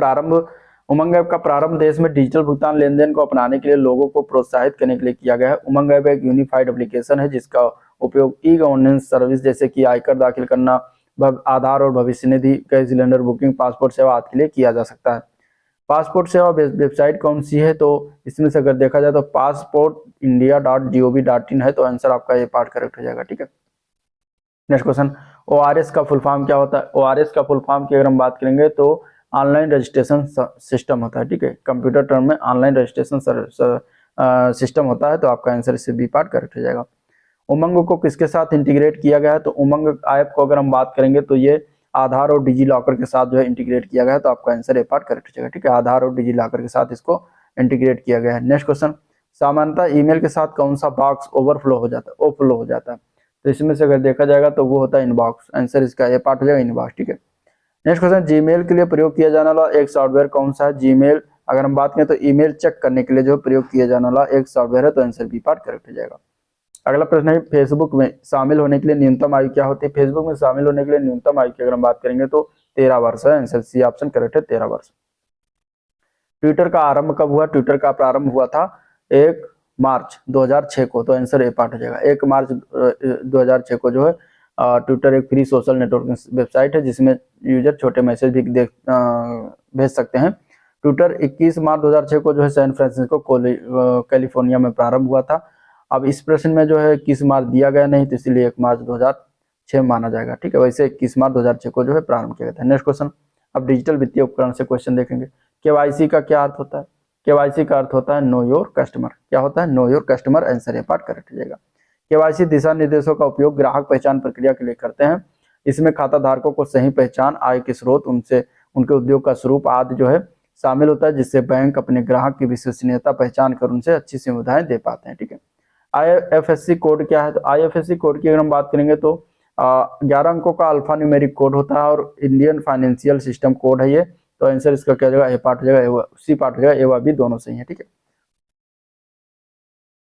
उमंग ऐप का प्रारंभ देश में डिजिटल भुगतान लेन देन को अपनाने के लिए लोगों को प्रोत्साहित करने के लिए किया गया है। उमंग ऐप एक यूनिफाइड एप्लीकेशन है जिसका उपयोग ई गवर्नेंस सर्विस जैसे कि आयकर दाखिल करना, आधार और भविष्य निधि, गैस सिलेंडर बुकिंग, पासपोर्ट सेवा आदि के लिए किया जा सकता है। पासपोर्ट सेवा वेबसाइट कौन सी है? तो इसमें से अगर देखा जाए तो passportindia.gov.in है, तो आंसर आपका ये पार्ट करेक्ट हो जाएगा। ठीक है, नेक्स्ट क्वेश्चन, ORS का फुल फॉर्म क्या होता है? ORS का फुल फॉर्म की अगर हम बात करेंगे तो ऑनलाइन रजिस्ट्रेशन सिस्टम होता है। ठीक है, कंप्यूटर टर्म में ऑनलाइन रजिस्ट्रेशन सिस्टम होता है, तो आपका आंसर इससे बी पार्ट करेक्ट हो जाएगा। उमंग को किसके साथ इंटीग्रेट किया गया है? तो उमंग ऐप को अगर हम बात करेंगे तो ये आधार और डिजी लॉकर के साथ जो है इंटीग्रेट किया गया है, तो आपका आंसर ए पार्ट करेक्ट हो जाएगा। ठीक है, आधार और डिजी लॉकर के साथ इसको इंटीग्रेट किया गया है। नेक्स्ट क्वेश्चन, सामान्यतः ईमेल के साथ कौन सा बॉक्स ओवरफ्लो हो जाता है? तो इसमें से अगर देखा जाएगा तो वो होता है इनबॉक्स, आंसर इसका ए पार्ट हो जाएगा, इनबॉक्स। ठीक है, नेक्स्ट क्वेश्चन, जीमेल के लिए प्रयोग किया जाने वाला एक सॉफ्टवेयर कौन सा है? जीमेल अगर हम बात करें तो ईमेल चेक करने के लिए जो प्रयोग किया जाने वाला एक सॉफ्टवेयर है, तो आंसर बी पार्ट करेक्ट हो जाएगा। अगला प्रश्न है, फेसबुक में शामिल होने के लिए न्यूनतम आयु क्या होती है? फेसबुक में शामिल होने के लिए न्यूनतम आयु की अगर हम बात करेंगे तो 13 वर्ष है, आंसर सी ऑप्शन करेक्ट है, 13 वर्ष। ट्विटर का आरंभ कब हुआ? ट्विटर का प्रारंभ हुआ था 1 मार्च 2006 को, तो आंसर ए पार्ट हो जाएगा। 1 मार्च 2006 को जो है ट्विटर एक फ्री सोशल नेटवर्किंग वेबसाइट है जिसमें यूजर छोटे मैसेज भी भेज सकते हैं। ट्विटर 21 मार्च 2006 को जो है सैन फ्रांसिस्को कैलिफोर्निया में प्रारंभ हुआ था। अब इस प्रश्न में जो है 21 मार्च दिया गया नहीं, तो इसलिए 1 मार्च 2006 माना जाएगा। ठीक है, वैसे 21 मार्च 2006 को जो है प्रारंभ किया गया था। नेक्स्ट क्वेश्चन, अब डिजिटल वित्तीय उपकरण से क्वेश्चन देखेंगे। केवाईसी का क्या अर्थ होता है? केवाईसी का अर्थ होता है नो योर कस्टमर। क्या होता है? Know your customer. Answer A part correct हो जाएगा। केवाईसी दिशा निर्देशों का उपयोग ग्राहक पहचान प्रक्रिया के लिए करते हैं। इसमें खाता धारकों को सही पहचान, आय के स्रोत, उनसे उनके उद्योग का स्वरूप आदि जो है शामिल होता है, जिससे बैंक अपने ग्राहक की विश्वसनीयता पहचान कर उनसे अच्छी सुविधाएं दे पाते हैं। ठीक है। IFSC कोड क्या है? तो IFSC कोड की अगर हम बात करेंगे तो 11 अंकों का अल्फा न्यूमेरिक कोड होता है और इंडियन फाइनेंशियल सिस्टम कोड है ये। तो आंसर इसका क्या हो जाएगा? ए पार्ट हो जाएगा, सी पार्ट हो जाएगा, ए व बी दोनों सही है। ठीक है।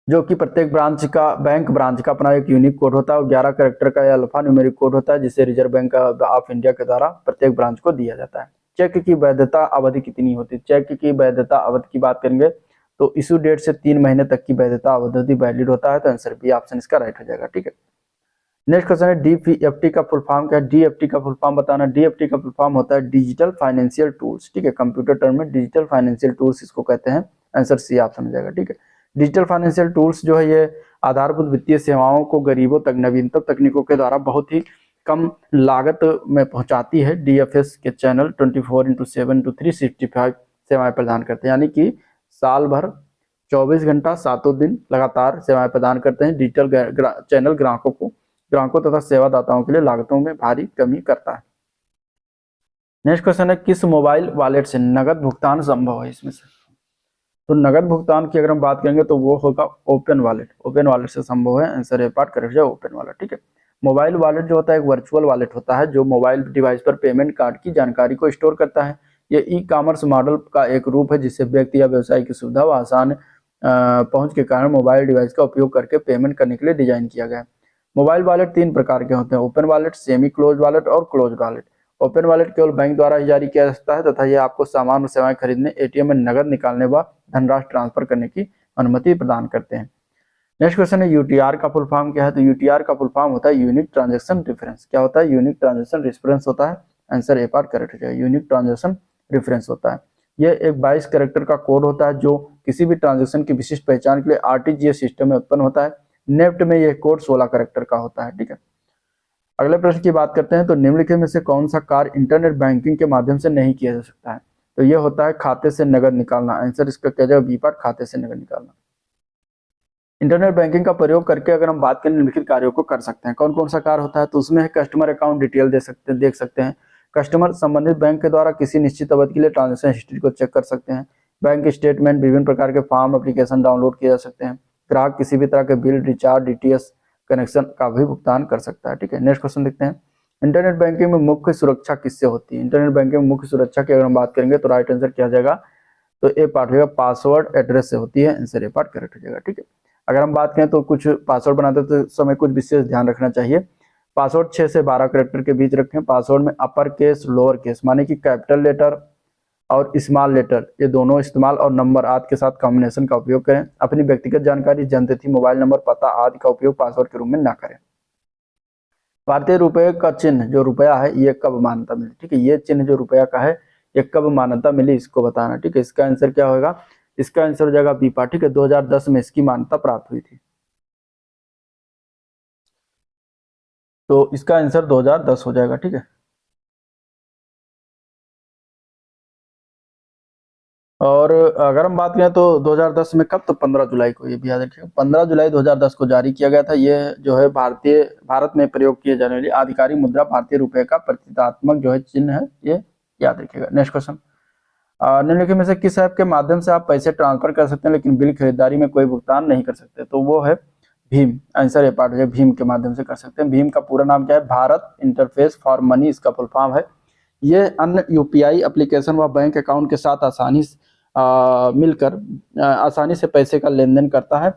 जो कि प्रत्येक ब्रांच का, बैंक ब्रांच का अपना एक यूनिक कोड होता है और 11 कैरेक्टर का अल्फा न्यूमेरिक कोड होता है, जिसे रिजर्व बैंक ऑफ इंडिया के द्वारा प्रत्येक ब्रांच को दिया जाता है। चेक की वैधता अवधि कितनी होती है? चेक की वैधता अवधि की बात करेंगे तो इशू डेट से 3 महीने तक की वैधता अवधि वैलिड होता है। तो आंसर बी ऑप्शन इसका राइट हो जाएगा। ठीक है। नेक्स्ट क्वेश्चन है DFT का फुल फॉर्म क्या है? DFT का फुल फॉर्म बताना। DFT का फुल फॉर्म होता है डिजिटल फाइनेंशियल टूल्स। ठीक है। कंप्यूटर टर्म में डिजिटल फाइनेंशियल टूल्स इसको कहते हैं। आंसर सी ऑप्शन हो जाएगा। ठीक है। डिजिटल फाइनेंशियल टूल्स जो है ये आधारभूत वित्तीय सेवाओं को गरीबों तक नवीनतम तकनीकों के द्वारा बहुत ही कम लागत में पहुंचाती है। DFS के चैनल 24/7 सेवाएं प्रदान करते हैं, यानी कि साल भर 24 घंटा 7 दिन लगातार सेवाएं प्रदान करते हैं। डिजिटल चैनल ग्राहकों तथा सेवादाताओं के लिए लागतों में भारी कमी करता है। नेक्स्ट क्वेश्चन है किस मोबाइल वॉलेट से नगद भुगतान संभव है? इसमें से तो नगद भुगतान की अगर हम बात करेंगे तो वो होगा ओपन वॉलेट। ओपन वॉलेट से संभव है। आंसर ए पार्ट करेक्ट है, ओपन वॉलेट। ठीक है। मोबाइल वॉलेट जो होता है एक वर्चुअल वॉलेट होता है जो मोबाइल डिवाइस पर पेमेंट कार्ड की जानकारी को स्टोर करता है। ये ई-कॉमर्स मॉडल का एक रूप है जिससे व्यक्ति या व्यवसाय की सुविधा व आसान पहुंच के कारण मोबाइल डिवाइस का उपयोग करके पेमेंट करने के लिए डिजाइन किया गया है। मोबाइल वॉलेट 3 प्रकार के होते हैं: open wallet, semi close wallet और क्लोज वॉलेट। ओपन वॉलेट केवल बैंक द्वारा ही जारी किया जा सकता है तथा यह आपको सामान और सेवाएं खरीदने, ATM में नगद निकालने व धनराशि ट्रांसफर करने की अनुमति प्रदान करते हैं। नेक्स्ट क्वेश्चन है UTR का फुल फॉर्म क्या है? तो UTR का फुल फॉर्म होता है यूनिक ट्रांजैक्शन रेफरेंस। क्या होता है? यूनिक ट्रांजैक्शन रेफरेंस होता है। आंसर ए पार्ट करेक्ट हो जाएगा। यूनिक ट्रांजैक्शन रेफरेंस होता है यह एक 22 कैरेक्टर का कोड होता है जो किसी भी ट्रांजैक्शन की विशिष्ट पहचान के लिए RTGS सिस्टम में उत्पन्न होता है। नेफ्ट में यह कोड 16 कैरेक्टर का होता है। ठीक है। अगले प्रश्न की बात करते हैं तो निम्नलिखित में से कौन सा कार्य इंटरनेट बैंकिंग के माध्यम से नहीं किया जा सकता है? तो यह होता है खाते से नगद निकालना। आंसर इसका क्या जाएगा? बी पार्ट, खाते से नगद निकालना। इंटरनेट बैंकिंग का प्रयोग करके अगर हम बात करें निम्नलिखित कार्यों को कर सकते हैं। कौन कौन सा कार्य होता है? तो उसमें है कस्टमर अकाउंट डिटेल देख सकते हैं। कस्टमर संबंधित बैंक के द्वारा किसी निश्चित अवधि के लिए ट्रांजेक्शन हिस्ट्री को चेक कर सकते हैं। बैंक स्टेटमेंट, विभिन्न प्रकार के फॉर्म एप्लीकेशन डाउनलोड किए जा सकते हैं। ग्राहक किसी भी तरह के बिल, रिचार्ज, DTS कनेक्शन का भी भुगतान कर सकता है। ठीक है। नेक्स्ट क्वेश्चन देखते हैं इंटरनेट बैंकिंग में मुख्य सुरक्षा किससे होती है? इंटरनेट बैंकिंग में मुख्य सुरक्षा की अगर हम बात करेंगे तो राइट आंसर क्या हो जाएगा? तो ए पार्ट हो जाएगा, पासवर्ड एड्रेस से होती है। आंसर ए पार्ट करेक्ट हो जाएगा। ठीक है। अगर हम बात करें तो कुछ पासवर्ड बनाते तो समय कुछ विशेष ध्यान रखना चाहिए। पासवर्ड 6 से 12 कैरेक्टर के बीच रखें। पासवर्ड में अपर केस, लोअर केस माने कि कैपिटल लेटर और स्मॉल लेटर ये दोनों इस्तेमाल और नंबर आदि के साथ कॉम्बिनेशन का उपयोग करें। अपनी व्यक्तिगत जानकारी, जन्मतिथि, मोबाइल नंबर, पता आदि का उपयोग पासवर्ड के रूप में ना करें। भारतीय रुपये का चिन्ह जो रुपया है ये कब मान्यता मिली? ठीक है। ये चिन्ह जो रुपया का है ये कब मान्यता मिली इसको बताना। ठीक है। इसका आंसर क्या होगा? इसका आंसर हो जाएगा बी पार्ट। ठीक है। 2010 में इसकी मान्यता प्राप्त हुई थी। तो इसका आंसर 2010 हो जाएगा। ठीक है। और अगर हम बात करें तो 2010 में कब? तो 15 जुलाई को, ये भी याद रखिएगा, 15 जुलाई 2010 को जारी किया गया था। ये जो है भारत में प्रयोग किए जाने वाली आधिकारिक मुद्रा भारतीय रुपए का प्रतीकात्मक जो है चिन्ह है, ये याद रखिएगा। नेक्स्ट क्वेश्चन, निम्नलिखित में से किस ऐप के माध्यम से आप पैसे ट्रांसफर कर सकते हैं लेकिन बिल खरीदारी में कोई भुगतान नहीं कर सकते? तो वो है भीम। आंसर ए पार्ट है, भीम के माध्यम से कर सकते हैं। भीम का पूरा नाम क्या है? भारत इंटरफेस फॉर मनी इसका फुल फॉर्म है। ये अन्य UPI एप्लीकेशन व बैंक अकाउंट के साथ मिलकर आसानी से पैसे का लेन देन करता है।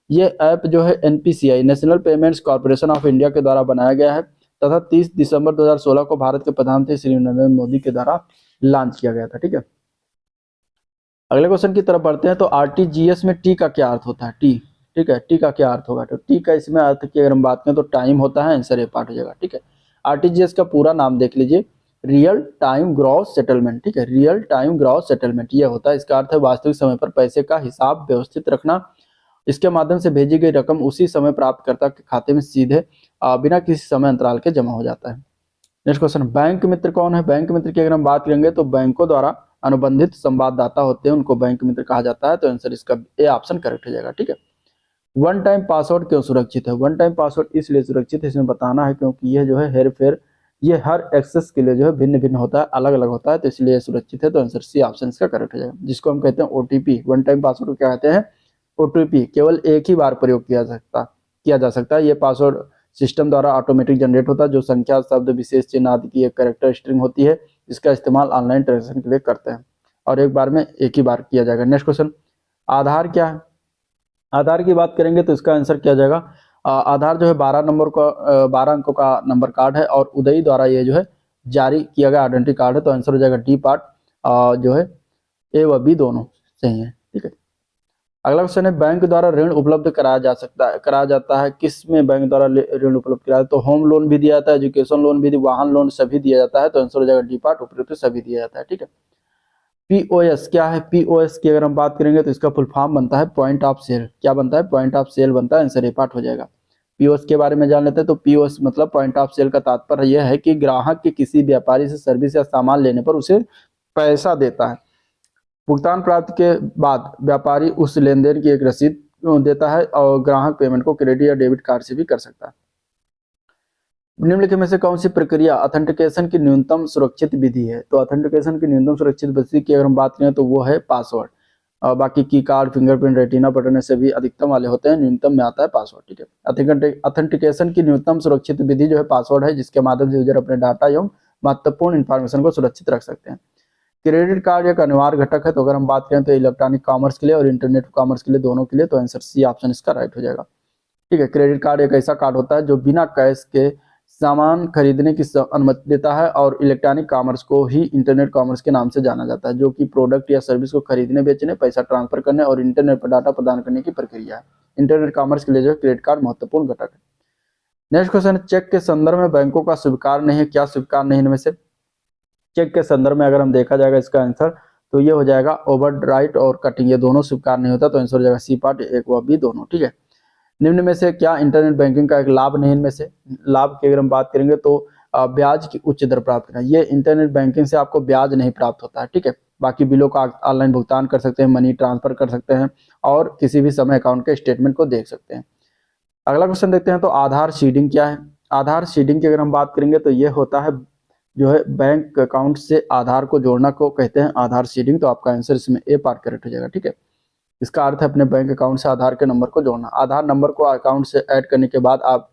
ये ऐप जो है NPCI national payments corporation of India के द्वारा बनाया गया है तथा 30 दिसंबर 2016 को भारत के प्रधानमंत्री श्री नरेंद्र मोदी के द्वारा लॉन्च किया गया था। ठीक है। अगले क्वेश्चन की तरफ बढ़ते हैं तो RTGS में टी का क्या अर्थ होता है? टी, ठीक है, टी का क्या अर्थ होगा? तो टी का इसमें अर्थ की अगर हम बात करें तो टाइम होता है। आंसर ए पार्ट हो जाएगा। ठीक है। RTGS का पूरा नाम देख लीजिए, रियल टाइम ग्रॉस सेटलमेंट। ठीक है। रियल टाइम ग्रॉस सेटलमेंट ये होता है। इसका अर्थ है वास्तविक समय पर पैसे का हिसाब व्यवस्थित रखना। इसके माध्यम से भेजी गई रकम उसी समय प्राप्तकर्ता के खाते में सीधे बिना किसी समय अंतराल के जमा हो जाता है। नेक्स्ट क्वेश्चन, बैंक मित्र कौन है? बैंक मित्र की अगर हम बात करेंगे तो बैंकों द्वारा अनुबंधित संवाददाता होते हैं उनको बैंक मित्र कहा जाता है। तो आंसर इसका ए ऑप्शन करेक्ट हो जाएगा। ठीक है, वन टाइम पासवर्ड क्यों सुरक्षित है? वन टाइम पासवर्ड इसलिए सुरक्षित है, इसमें बताना है क्योंकि यह जो है हेर फेर ये हर एक्सेस के लिए जो है भिन्न भिन्न होता है, अलग अलग होता है, तो इसलिए सुरक्षित है। तो आंसर सी ऑप्शन इसका करेक्ट हो जाएगा, जिसको हम कहते हैं ओटीपी। वन टाइम पासवर्ड को क्या कहते हैं? ओटीपी। केवल एक ही बार प्रयोग किया जा सकता है। ये पासवर्ड सिस्टम द्वारा ऑटोमेटिक जनरेट होता है, जो संख्या, शब्द, विशेष चिन्ह आदि की एक कैरेक्टर स्ट्रिंग होती है। इसका इस्तेमाल ऑनलाइन ट्रांजेक्शन के लिए करते हैं और एक बार में एक ही बार किया जाएगा। नेक्स्ट क्वेश्चन, आधार क्या है? आधार की बात करेंगे तो इसका आंसर किया जाएगा, आधार जो है 12 अंकों का नंबर कार्ड है और उदय द्वारा ये जो है जारी किया गया आइडेंटिटी कार्ड है। तो आंसर हो जाएगा डी पार्ट, जो है ए व बी दोनों सही है। ठीक है, अगला क्वेश्चन है, बैंक द्वारा ऋण उपलब्ध कराया जाता है किस में बैंक द्वारा ऋण उपलब्ध कराया? तो होम लोन भी दिया जाता है, एजुकेशन लोन भी, वाहन लोन सभी दिया जाता है। तो आंसर हो जाएगा डी पार्ट, उपयुक्त सभी दिया जाता है। ठीक है, पीओएस क्या है? पीओएस की अगर हम बात करेंगे तो इसका फुल फॉर्म बनता है पॉइंट ऑफ सेल। क्या बनता है? पॉइंट ऑफ सेल बनता है। आंसर ए पार्ट हो जाएगा। पीओएस के बारे में जान लेते हैं। तो पीओएस मतलब पॉइंट ऑफ सेल का तात्पर्य यह है कि ग्राहक के किसी व्यापारी से सर्विस या सामान लेने पर उसे पैसा देता है। भुगतान प्राप्ति के बाद व्यापारी उस लेनदेन की एक रसीद देता है और ग्राहक पेमेंट को क्रेडिट या डेबिट कार्ड से भी कर सकता है। निम्नलिखित में से कौन सी प्रक्रिया ऑथेंटिकेशन की न्यूनतम सुरक्षित विधि है? तो ऑथेंटिकेशन की न्यूनतम सुरक्षित विधि की अगर हम बात करें तो वो है पासवर्ड। बाकी की कार्ड, फिंगरप्रिंट, रेटिना बटन से भी अधिकतम वाले होते हैं, न्यूनतम में आता है पासवर्ड। ठीक है, ऑथेंटिकेशन की न्यूनतम सुरक्षित विधि जो है पासवर्ड है, जिसके माध्यम से यूजर अपने डाटा एवं महत्वपूर्ण इंफॉर्मेशन को सुरक्षित रख सकते हैं। क्रेडिट कार्ड एक अनिवार्य घटक है। तो अगर हम बात करें तो इलेक्ट्रॉनिक कॉमर्स के लिए और इंटरनेट कॉमर्स के लिए, दोनों के लिए, तो आंसर सी ऑप्शन इसका राइट हो जाएगा। ठीक है, क्रेडिट कार्ड एक ऐसा कार्ड होता है जो बिना कैश के सामान खरीदने की अनुमति देता है और इलेक्ट्रॉनिक कॉमर्स को ही इंटरनेट कॉमर्स के नाम से जाना जाता है, जो कि प्रोडक्ट या सर्विस को खरीदने, बेचने, पैसा ट्रांसफर करने और इंटरनेट पर डाटा प्रदान करने की प्रक्रिया है। इंटरनेट कॉमर्स के लिए जो क्रेडिट कार्ड महत्वपूर्ण घटक है। नेक्स्ट क्वेश्चन, चेक के संदर्भ में बैंकों का स्वीकार नहीं है। क्या स्वीकार नहीं इनमें से? चेक के संदर्भ में अगर हम देखा जाएगा इसका आंसर तो ये हो जाएगा ओवरड्राइट और कटिंग, ये दोनों स्वीकार नहीं होता। तो आंसर हो जाएगा सी पार्ट, एक व बी दोनों। ठीक है, निम्न में से क्या इंटरनेट बैंकिंग का एक लाभ नहीं? इनमें से लाभ की अगर हम बात करेंगे तो ब्याज की उच्च दर प्राप्त करना, ये इंटरनेट बैंकिंग से आपको ब्याज नहीं प्राप्त होता है। ठीक है, बाकी बिलों का ऑनलाइन भुगतान कर सकते हैं, मनी ट्रांसफर कर सकते हैं और किसी भी समय अकाउंट के स्टेटमेंट को देख सकते हैं। अगला क्वेश्चन देखते हैं, तो आधार सीडिंग क्या है? आधार सीडिंग की अगर हम बात करेंगे तो ये होता है जो है बैंक अकाउंट से आधार को जोड़ना को कहते हैं आधार सीडिंग। तो आपका आंसर इसमें ए पार्ट करेक्ट हो जाएगा। ठीक है, इसका अर्थ है अपने बैंक अकाउंट से आधार के नंबर को जोड़ना। आधार नंबर को अकाउंट से ऐड करने के बाद आप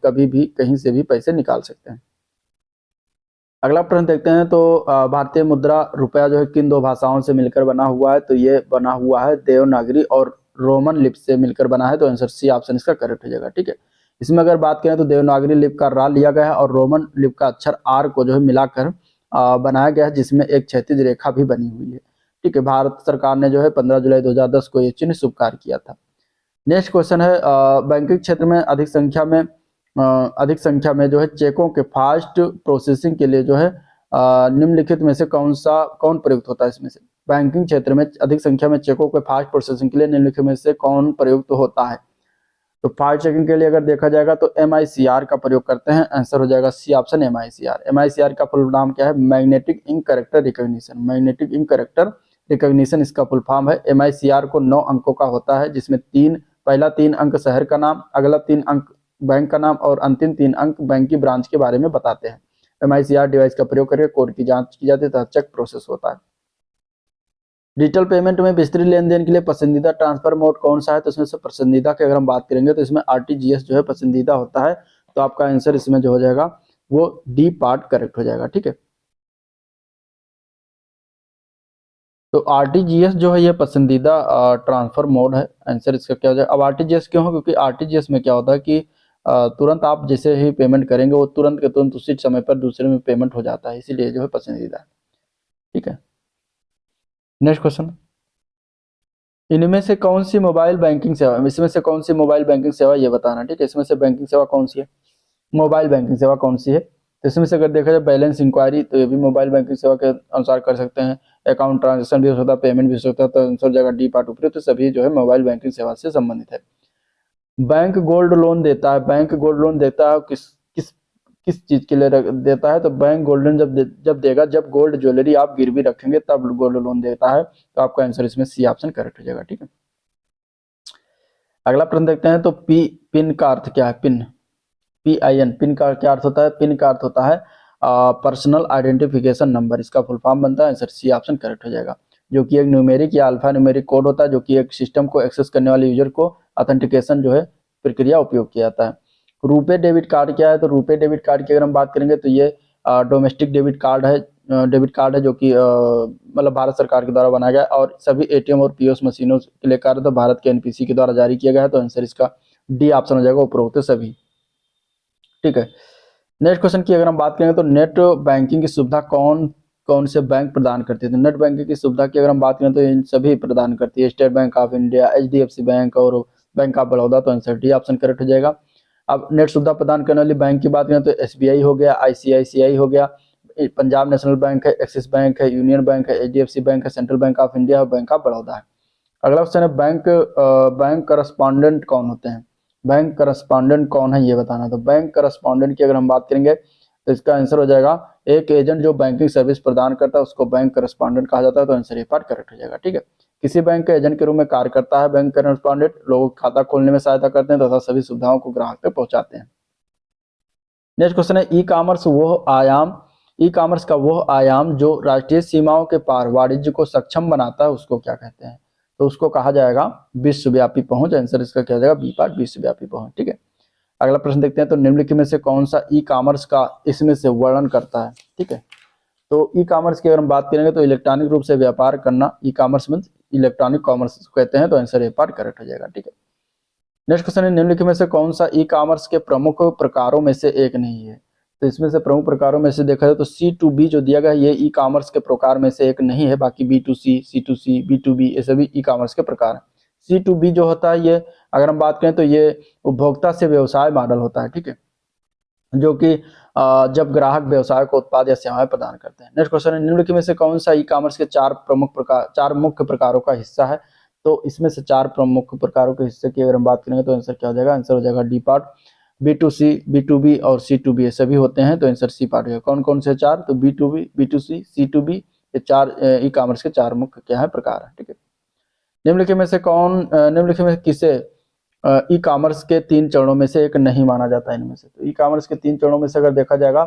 कभी भी कहीं से भी पैसे निकाल सकते हैं। अगला प्रश्न देखते हैं, तो भारतीय मुद्रा रुपया जो है किन दो भाषाओं से मिलकर बना हुआ है? तो ये बना हुआ है देवनागरी और रोमन लिप से मिलकर बना है। तो आंसर सी ऑप्शन इसका करेक्ट हो जाएगा। ठीक है, इसमें अगर बात करें तो देवनागरी लिप का रा लिया गया है और रोमन लिप का अक्षर आर को जो है मिलाकर बनाया गया है, जिसमें एक क्षैतिज रेखा भी बनी हुई है। ठीक है, भारत सरकार ने जो है 15 जुलाई 2010 को ये चिन्ह स्वीकार किया था। नेक्स्ट क्वेश्चन है, बैंकिंग क्षेत्र में अधिक संख्या में जो है चेकों के फास्ट प्रोसेसिंग के लिए जो है निम्नलिखित में से कौन प्रयुक्त होता है? इसमें से बैंकिंग क्षेत्र में अधिक संख्या में चेकों के फास्ट प्रोसेसिंग के लिए निम्नलिखित में से कौन प्रयुक्त होता है? तो फास्ट चेकिंग के लिए अगर देखा जाएगा तो MICR का प्रयोग करते हैं। आंसर हो जाएगा सी ऑप्शन MICR। MICR का फुल नाम क्या है? Magnetic ink character recognition. Magnetic ink character recognition इसका फुल फॉर्म है। MICR को 9 अंकों का होता है, जिसमें पहला 3 अंक शहर का नाम, अगला 3 अंक बैंक का नाम और अंतिम 3 अंक बैंक की ब्रांच के बारे में बताते हैं। MICR डिवाइस का प्रयोग करके कोड की जांच की जाती है तथा चेक प्रोसेस होता है। डिजिटल पेमेंट में विस्तृत लेनदेन के लिए पसंदीदा ट्रांसफर मोड कौन सा है? तो इसमें से पसंदीदा की अगर हम बात करेंगे तो इसमें RTGS जो है पसंदीदा होता है। तो आपका आंसर इसमें जो हो जाएगा वो डी पार्ट करेक्ट हो जाएगा। ठीक है, तो RTGS जो है ये पसंदीदा ट्रांसफर मोड है। आंसर इसका क्या हो जाएगा? अब RTGS क्यों है? क्योंकि RTGS में क्या होता है कि तुरंत आप जैसे ही पेमेंट करेंगे वो तुरंत के तुरंत उसी समय पर दूसरे में पेमेंट हो जाता है, इसीलिए जो है पसंदीदा है। ठीक है, नेक्स्ट क्वेश्चन, इनमें से कौन सी मोबाइल बैंकिंग सेवा, इसमें से कौन सी मोबाइल बैंकिंग सेवा ये बताना। ठीक है, इसमें से बैंकिंग सेवा कौन सी है? मोबाइल बैंकिंग सेवा कौन सी है? तो इसमें से अगर देखा जाए बैलेंस इंक्वायरी, तो ये भी मोबाइल बैंकिंग सेवा के अनुसार कर सकते हैं। अकाउंट ट्रांजेक्शन भी हो सकता है, पेमेंट भी हो सकता है। तो आंसर जगह डी पार्ट उपयुक्त, तो सभी जो है मोबाइल बैंकिंग सेवा से संबंधित है। बैंक गोल्ड लोन देता है, बैंक गोल्ड लोन देता है किस किस चीज के लिए देता है? तो बैंक गोल्ड लोन जब देगा, जब गोल्ड ज्वेलरी आप गिरवी रखेंगे तब गोल्ड लोन देता है। तो आपका आंसर इसमें सी ऑप्शन करेक्ट हो जाएगा। ठीक है, अगला प्रश्न देखते हैं। तो पिन का अर्थ क्या है? PIN, पिन का क्या अर्थ होता है? पिन का अर्थ होता है पर्सनल आइडेंटिफिकेशन नंबर, इसका फुल फॉर्म बनता है। आंसर सी ऑप्शन करेक्ट हो जाएगा। जो कि एक न्यूमेरिक या अल्फा न्यूमेरिक कोड होता है, जो कि एक सिस्टम को एक्सेस करने वाले यूजर को ऑथेंटिकेशन जो है प्रक्रिया उपयोग किया जाता है। रुपे डेबिट कार्ड क्या है? तो रुपे डेबिट कार्ड की अगर हम बात करेंगे तो ये डोमेस्टिक डेबिट कार्ड है, जो कि मतलब भारत सरकार के द्वारा बनाया गया और सभी ATM और POS मशीनों के लिए कार्य तो भारत के NPC के द्वारा जारी किया गया है। तो आंसर इसका डी ऑप्शन हो जाएगा, उपरोक्त सभी। ठीक है, नेक्स्ट क्वेश्चन की अगर हम बात करेंगे तो नेट बैंकिंग की सुविधा कौन कौन से बैंक प्रदान करते हैं? तो नेट बैंकिंग की सुविधा की अगर हम बात करें तो इन सभी प्रदान करती है, state bank of India, HDFC bank और बैंक ऑफ बड़ौदा। तो आंसर डी ऑप्शन करेक्ट हो जाएगा। अब नेट सुविधा प्रदान करने वाली बैंक की बात करें तो SBI हो गया, ICICI हो गया, पंजाब नेशनल बैंक है, एक्सिस बैंक है, यूनियन बैंक है, HDFC बैंक है, सेंट्रल बैंक ऑफ इंडिया और बैंक ऑफ बड़ौदा है। अगला क्वेश्चन है बैंक करस्पॉन्डेंट कौन होते हैं? बैंक करस्पॉन्डेंट कौन है ये बताना। तो बैंक करस्पॉन्डेंट की अगर हम बात करेंगे तो इसका आंसर हो जाएगा एक एजेंट जो बैंकिंग सर्विस प्रदान करता है उसको बैंक करस्पॉन्डेंट कहा जाता है। तो आंसर ये पार्ट करेक्ट हो जाएगा। ठीक है, किसी बैंक के एजेंट के रूप में कार्य करता है बैंक करस्पॉन्डेंट, लोगों का खाता खोलने में सहायता करते हैं तथा सभी सुविधाओं को ग्राहक तक पहुंचाते हैं। नेक्स्ट क्वेश्चन है ई कॉमर्स का वो आयाम जो राष्ट्रीय सीमाओं के पार वाणिज्य को सक्षम बनाता है उसको क्या कहते हैं? तो उसको कहा जाएगा विश्वव्यापी पहुंच। आंसर इसका क्या हो जाएगा? बी पार्ट, विश्वव्यापी पहुंच। ठीक है, अगला प्रश्न देखते हैं। तो निम्नलिखित में से कौन सा ई कॉमर्स का इसमें से वर्णन करता है? ठीक है, तो ई कॉमर्स की अगर हम बात करेंगे तो इलेक्ट्रॉनिक रूप से व्यापार करना, e commerce means electronic commerce कहते हैं। तो आंसर ए पार्ट करेक्ट हो जाएगा। ठीक है, नेक्स्ट क्वेश्चन है निम्नलिखित में से कौन सा ई कॉमर्स के प्रमुख प्रकारों में से एक नहीं है? तो इसमें से प्रमुख प्रकारों में से देखा जाए तो C2B जो दिया गया है ये ई कॉमर्स के प्रकार में से एक नहीं है, बाकी B2C, C2C, B2B ये सभी ई कॉमर्स के प्रकार हैं। C2B जो होता है ये अगर हम बात करें तो ये उपभोक्ता से व्यवसाय मॉडल होता है। ठीक है, जो कि जब ग्राहक व्यवसाय को उत्पाद या सेवाएं प्रदान करते हैं। नेक्स्ट क्वेश्चन है निम्नलिखित में से कौन सा ई कॉमर्स के चार मुख्य प्रकारों का हिस्सा है? तो इसमें से चार प्रमुख प्रकारों के हिस्से की अगर हम बात करेंगे तो आंसर क्या हो जाएगा? आंसर हो जाएगा डी पार्ट। B2C, B2B और C2B ये सभी होते हैं। तो आंसर सी पार्ट है। कौन कौन से चार? तो B2B, B2C, C2B ये चार ई कॉमर्स के चार मुख्य क्या है प्रकार है। ठीक है, निम्नलिखित में से निम्नलिखित में किसे ई कॉमर्स के तीन चरणों में से एक नहीं माना जाता है इनमें से? तो ई कॉमर्स के तीन चरणों में से अगर देखा जाएगा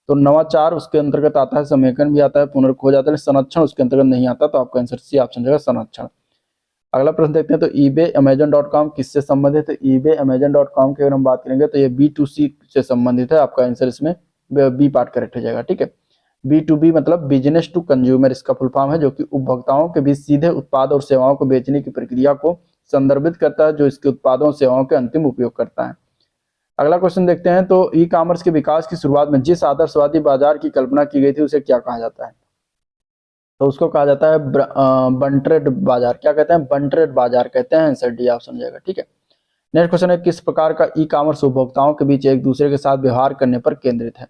तो नवाचार उसके अंतर्गत आता है, समेकन भी आता है, पुनर्खोज आता है, संरक्षण उसके अंतर्गत नहीं आता। तो आपका आंसर सी ऑप्शन जाएगा संरक्षण। अगला प्रश्न देखते हैं। तो eBay Amazon.com किससे संबंधित है? eBay Amazon.com की अगर हम बात करेंगे तो ये B2C से संबंधित है। आपका आंसर इसमें बी पार्ट करेक्ट हो जाएगा। ठीक है, B2B मतलब बिजनेस टू कंज्यूमर इसका फुल फॉर्म है, जो कि उपभोक्ताओं के बीच सीधे उत्पाद और सेवाओं को बेचने की प्रक्रिया को संदर्भित करता है, जो इसके उत्पादों और सेवाओं के अंतिम उपयोग करता है। अगला क्वेश्चन देखते हैं। तो ई कॉमर्स के विकास की शुरुआत में जिस आदर्शवादी बाजार की कल्पना की गई थी उसे क्या कहा जाता है? तो उसको कहा जाता है बंटरेड बाजार। क्या कहते हैं? बंटरेड बाजार कहते हैं। आंसर डी ऑप्शन हो जाएगा। ठीक है, नेक्स्ट क्वेश्चन है किस प्रकार का ई कॉमर्स उपभोक्ताओं के बीच एक दूसरे के साथ व्यवहार करने पर केंद्रित है?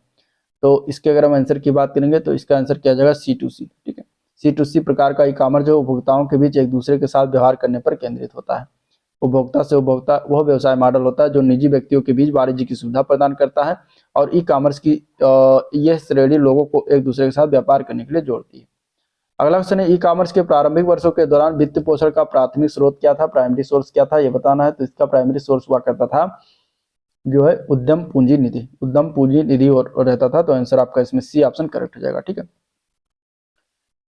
तो इसके अगर हम आंसर की बात करेंगे तो इसका आंसर क्या जाएगा? C2C। ठीक है, C2C प्रकार का ई कॉमर्स जो उपभोक्ताओं के बीच एक दूसरे के साथ व्यवहार करने पर केंद्रित होता है। उपभोक्ता से उपभोक्ता वह व्यवसाय मॉडल होता है जो निजी व्यक्तियों के बीच वाणिज्य की सुविधा प्रदान करता है और ई कॉमर्स की यह श्रेणी लोगों को एक दूसरे के साथ व्यापार करने के लिए जोड़ती है। अगला क्वेश्चन है ई कॉमर्स के प्रारंभिक वर्षों के दौरान वित्त पोषण का प्राथमिक स्रोत क्या था? प्राइमरी सोर्स क्या था ये बताना है। तो इसका प्राइमरी सोर्स हुआ करता था जो है उद्यम पूंजी निधि और रहता था। तो आंसर आपका इसमें सी ऑप्शन करेक्ट हो जाएगा। ठीक है,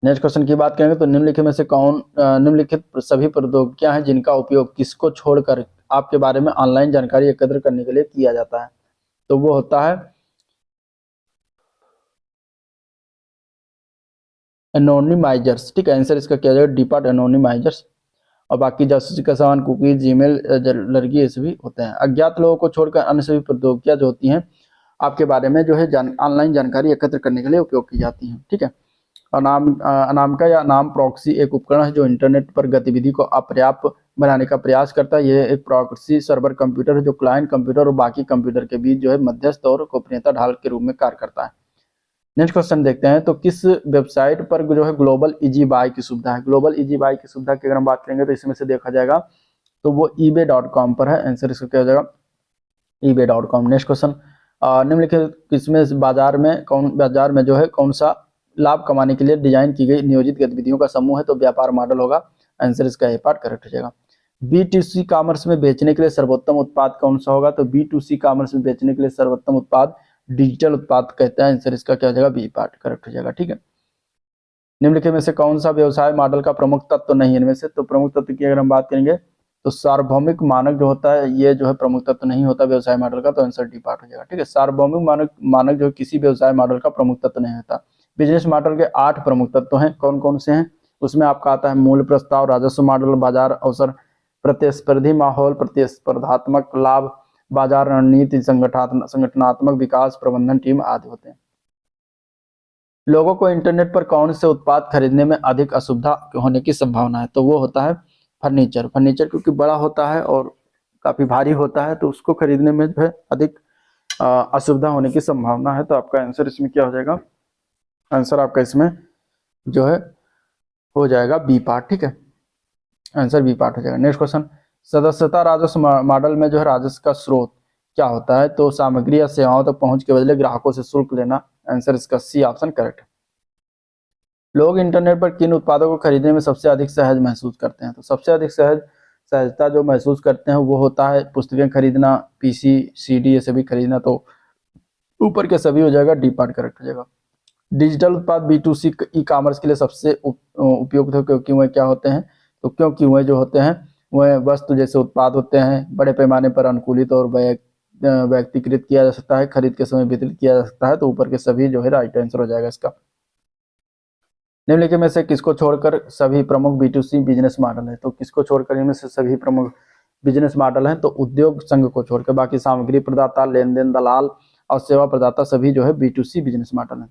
नेक्स्ट क्वेश्चन की बात करेंगे तो निम्नलिखित में से कौन निम्नलिखित सभी प्रौद्योगिकियां हैं जिनका उपयोग किसको छोड़कर आपके बारे में ऑनलाइन जानकारी एकत्र करने के लिए किया जाता है? तो वो होता है एनोनिमाइजर्स। ठीक है, आंसर इसका क्या जाएगा? D part anonymisers. और बाकी जासूसी का सामान, कुकीज, जीमेल, लड़की ये सभी होते हैं। अज्ञात लोगों को छोड़कर अन्य सभी प्रौद्योगिकियां जो होती हैं आपके बारे में जो है ऑनलाइन जानकारी एकत्र करने के लिए उपयोग की जाती हैं। ठीक है, अनामिका या नाम प्रॉक्सी एक उपकरण है जो इंटरनेट पर गतिविधि को अपर्याप्त बनाने का प्रयास करता है। यह एक प्रॉक्सी सर्वर कंप्यूटर है जो क्लाइंट कंप्यूटर और बाकी कंप्यूटर के बीच जो है मध्यस्थ और गोपनीयता ढाल के रूप में कार्य करता है। नेक्स्ट क्वेश्चन देखते हैं। तो किस वेबसाइट पर जो है ग्लोबल इजी बाय की सुविधा है? ग्लोबल इजी बाय की सुविधा की अगर हम बात करेंगे तो इसमें से देखा जाएगा तो वो eBay.com पर है। आंसर इसका क्या हो जाएगा? eBay.com। नेक्स्ट क्वेश्चन निम्नलिखित किसमें बाजार में जो है कौन सा लाभ कमाने के लिए डिजाइन की गई नियोजित गतिविधियों का समूह है, तो व्यापार मॉडल होगा। आंसर इसका ए पार्ट करेक्ट हो जाएगा। B2C कॉमर्स में बेचने के लिए सर्वोत्तम उत्पाद कौन सा होगा, तो B2C कॉमर्स में बेचने के लिए सर्वोत्तम उत्पाद डिजिटल उत्पाद कहते हैं। आंसर इसका क्या हो जाएगा, बी पार्ट करेक्ट हो जाएगा। ठीक है, निम्नलिखित में से कौन सा व्यवसाय मॉडल का प्रमुख तत्व नहीं है इनमें से, तो प्रमुख तत्व की अगर हम बात करेंगे तो सार्वभौमिक मानक जो होता है ये जो है प्रमुख तत्व नहीं होता व्यवसाय मॉडल का, तो आंसर डी पार्ट हो जाएगा। ठीक है, सार्वभौमिक मानक जो किसी व्यवसाय मॉडल का प्रमुख तत्व नहीं होता। बिजनेस मॉडल के 8 प्रमुख तत्व हैं, कौन कौन से हैं, उसमें आपका आता है मूल प्रस्ताव, राजस्व मॉडल, बाजार अवसर, प्रतिस्पर्धी माहौल, प्रतिस्पर्धात्मक लाभ, बाजार रणनीति, संगठनात्मक विकास, प्रबंधन टीम आदि होते हैं। लोगों को इंटरनेट पर कौन से उत्पाद खरीदने में अधिक असुविधा होने की संभावना है, तो वो होता है फर्नीचर। फर्नीचर क्योंकि बड़ा होता है और काफी भारी होता है, तो उसको खरीदने में जो है अधिक असुविधा होने की संभावना है। तो आपका आंसर इसमें क्या हो जाएगा, आंसर आपका इसमें जो है हो जाएगा बी पार्ट। ठीक है, आंसर बी पार्ट हो जाएगा। नेक्स्ट क्वेश्चन, सदस्यता राजस्व मॉडल में जो है राजस्व का स्रोत क्या होता है, तो सामग्री या सेवाओं तक पहुंच के बदले ग्राहकों से शुल्क लेना। आंसर इसका सी ऑप्शन करेक्ट है। लोग इंटरनेट पर किन उत्पादों को खरीदने में सबसे अधिक सहज महसूस करते हैं, तो सबसे अधिक सहजता जो महसूस करते हैं वो होता है पुस्तकें खरीदना, पीसी, सीडी ये सभी खरीदना, तो ऊपर के सभी हो जाएगा, डी पार्ट करेक्ट हो जाएगा। डिजिटल उत्पाद B2C ई कॉमर्स के लिए सबसे उपयुक्त है क्योंकि वह क्या होते हैं, तो क्योंकि वह जो होते हैं वह वस्तु जैसे उत्पाद होते हैं, बड़े पैमाने पर अनुकूलित और व्यक्तिकृत किया जा सकता है, खरीद के समय वितरित किया जा सकता है, तो ऊपर के सभी जो है राइट आंसर हो जाएगा इसका। निम्नलिखित में से किसको छोड़कर सभी प्रमुख B2C बिजनेस मॉडल है, तो किसको छोड़कर इनमें से सभी प्रमुख बिजनेस मॉडल हैं, तो उद्योग संघ को छोड़कर बाकी सामग्री प्रदाता, लेन देन दलाल और सेवा प्रदाता सभी जो है B2C बिजनेस मॉडल है।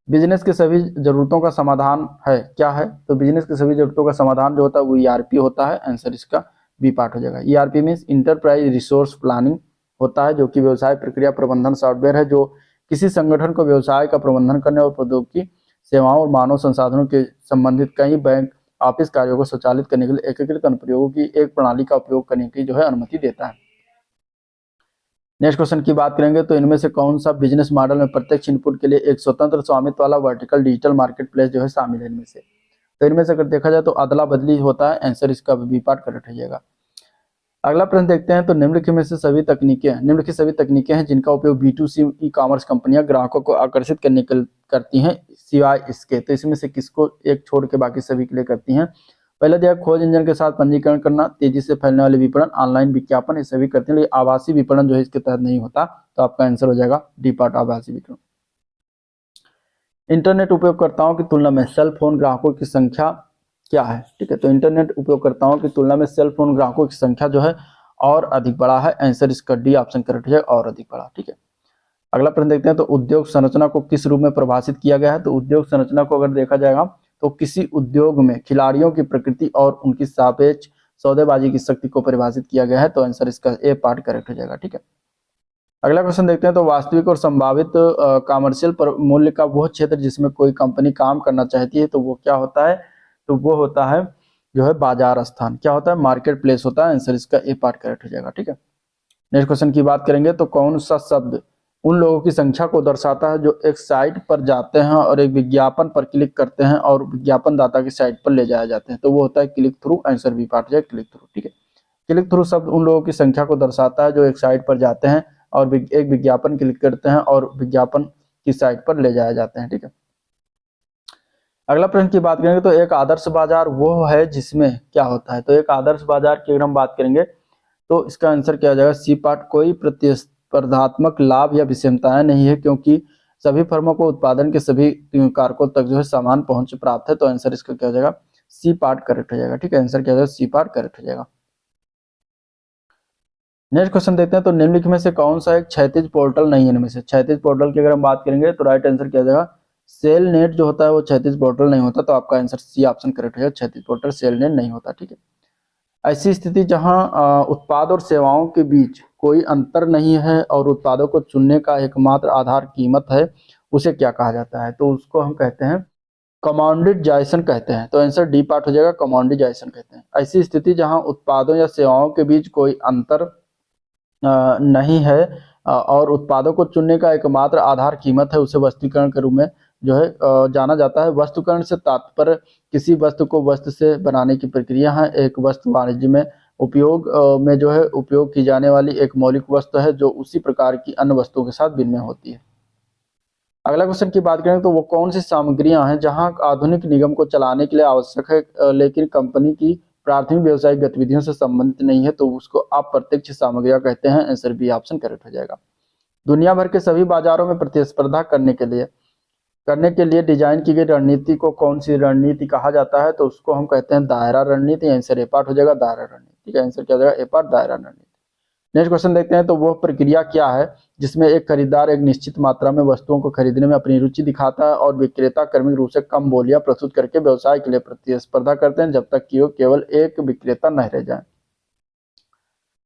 बिजनेस के सभी जरूरतों का समाधान है क्या है, तो बिजनेस के सभी जरूरतों का समाधान जो होता है वो ERP होता है। आंसर इसका बी पार्ट हो जाएगा। ERP means enterprise resource planning होता है, जो कि व्यवसाय प्रक्रिया प्रबंधन सॉफ्टवेयर है जो किसी संगठन को व्यवसाय का प्रबंधन करने और प्रौद्योगिकी सेवाओं और मानव संसाधनों के संबंधित कई बैंक ऑफिस कार्यों को स्वचालित करने के लिए एकीकृत अनुप्रयोगों की एक प्रणाली का उपयोग करने की जो है अनुमति देता है। नेक्स्ट क्वेश्चन की बात करेंगे तो इनमें से कौन सा बिजनेस मॉडल में प्रत्यक्ष इनपुट के लिए एक स्वतंत्र स्वामित्व वाला वर्टिकल डिजिटल मार्केट प्लेस जो है शामिल है इनमें से, तो इनमें से अगर देखा जाए तो अदला बदली होता है। आंसर इसका बी पार्ट करेक्ट हो जाएगा। अगला प्रश्न देखते हैं, तो निम्नलिखित में से सभी तकनीकें हैं जिनका उपयोग B2C ई कॉमर्स कंपनियां ग्राहकों को आकर्षित करने के करती हैं सिवाय इसके, तो इसमें से किसको एक छोड़ के बाकी सभी के लिए करती हैं। पहला दिया खोज इंजन के साथ पंजीकरण करना, तेजी से फैलने वाले विपणन, ऑनलाइन विज्ञापन, ये सभी करते हैं, लेकिन आभासी विपणन जो है इसके तहत नहीं होता, तो आपका आंसर हो जाएगा डी पार्ट आभासी विपणन। इंटरनेट उपयोगकर्ताओं की तुलना में सेल फोन ग्राहकों की संख्या क्या है, ठीक है, तो इंटरनेट उपयोगकर्ताओं की तुलना में सेल फोन ग्राहकों की संख्या जो है और अधिक बड़ा है। आंसर इसका डी ऑप्शन करेक्ट हो जाएगा, और अधिक बड़ा। ठीक है, अगला प्रश्न देखते हैं, तो उद्योग संरचना को किस रूप में परिभाषित किया गया है, तो उद्योग संरचना को अगर देखा जाएगा तो किसी उद्योग में खिलाड़ियों की प्रकृति और उनकी सापेक्ष सौदेबाजी की शक्ति को परिभाषित किया गया है, तो आंसर इसका ए पार्ट करेक्ट हो जाएगा। ठीक है, अगला क्वेश्चन देखते हैं, तो वास्तविक और संभावित कॉमर्शियल मूल्य का वो क्षेत्र जिसमें कोई कंपनी काम करना चाहती है, तो वो क्या होता है, तो वो होता है जो है बाजार स्थान, क्या होता है, मार्केट प्लेस होता है। आंसर इसका ए पार्ट करेक्ट हो जाएगा। ठीक है, नेक्स्ट क्वेश्चन की बात करेंगे, तो कौन सा शब्द उन लोगों की संख्या को दर्शाता है जो एक साइट पर जाते हैं और एक विज्ञापन पर क्लिक करते हैं और विज्ञापन दाता की साइट पर ले जाए जाते हैं, तो वो होता है click through. Answer B part है क्लिक थ्रू। ठीक है, क्लिक थ्रू शब्द उन लोगों की संख्या को दर्शाता है जो एक साइट पर जाते हैं और एक विज्ञापन क्लिक करते हैं और विज्ञापन की साइट पर ले जाए जाते हैं। ठीक है, अगला प्रश्न की बात करेंगे, तो एक आदर्श बाजार वो है जिसमें क्या होता है, तो एक आदर्श बाजार की अगर हम बात करेंगे तो इसका आंसर क्या हो जाएगा, सी पार्ट। कोई प्रतिस्पर्धात्मक लाभ या विषमताएं नहीं है क्योंकि सभी फर्मों को उत्पादन के सभी कारकों तक जो है समान पहुंच प्राप्त है, तो आंसर इसका क्या हो जाएगा, सी पार्ट करेक्ट हो जाएगा। ठीक है, आंसर क्या हो जाएगा, सी पार्ट करेक्ट हो जाएगा। नेक्स्ट क्वेश्चन देखते हैं, तो निम्नलिखित में से कौन सा एक क्षैतिज पोर्टल नहीं है इनमें से। क्षैतिज पोर्टल की अगर हम बात करेंगे तो राइट आंसर क्या हो जाएगा, सेल नेट जो होता है वो क्षैतिज पोर्टल नहीं होता, तो आपका आंसर सी ऑप्शन करेक्ट हो जाएगा, क्षैतिज पोर्टल सेल नेट नहीं होता। ठीक है, ऐसी स्थिति जहां उत्पाद और सेवाओं के बीच कोई अंतर नहीं है और उत्पादों को चुनने का एकमात्र आधार कीमत है, उसे क्या कहा जाता है, तो उसको हम कहते हैं कमोडिटाइजेशन कहते हैं, तो आंसर डी पार्ट हो जाएगा, कमोडिटाइजेशन कहते हैं। ऐसी स्थिति जहां उत्पादों या सेवाओं के बीच कोई अंतर नहीं है और उत्पादों को चुनने का एकमात्र आधार कीमत है, उसे वस्तुकरण के रूप में जो है जाना जाता है। वस्तुकरण से तात्पर्य किसी वस्तु को वस्तु से बनाने की प्रक्रिया है। एक वस्तु वाणिज्य में उपयोग में जो है उपयोग की जाने वाली एक मौलिक वस्तु है जो उसी प्रकार की अन्य वस्तुओं के साथ विनिमय होती है। अगला क्वेश्चन की बात करें तो वो कौन सी सामग्रियां हैं जहां आधुनिक निगम को चलाने के लिए आवश्यक है लेकिन कंपनी की प्राथमिक व्यवसायिक गतिविधियों से संबंधित नहीं है, तो उसको अप्रत्यक्ष सामग्रियां कहते हैं। आंसर बी ऑप्शन करेक्ट हो जाएगा। दुनिया भर के सभी बाजारों में प्रतिस्पर्धा करने के लिए डिजाइन की गई रणनीति को कौन सी रणनीति कहा जाता है, तो उसको हम कहते हैं दायरा रणनीति। आंसर ए पार्ट हो जाएगा दायरा रणनीति का आंसर क्या हो जाएगा ए पार्ट दायरा रणनीति। नेक्स्ट क्वेश्चन देखते हैं, तो वह प्रक्रिया क्या है जिसमें एक खरीदार एक निश्चित मात्रा में वस्तुओं को खरीदने में अपनी रुचि दिखाता है और विक्रेता क्रमिक रूप से कम बोलियां प्रस्तुत करके व्यवसाय के लिए प्रतिस्पर्धा करते हैं जब तक कि वो केवल एक विक्रेता न रह जाए,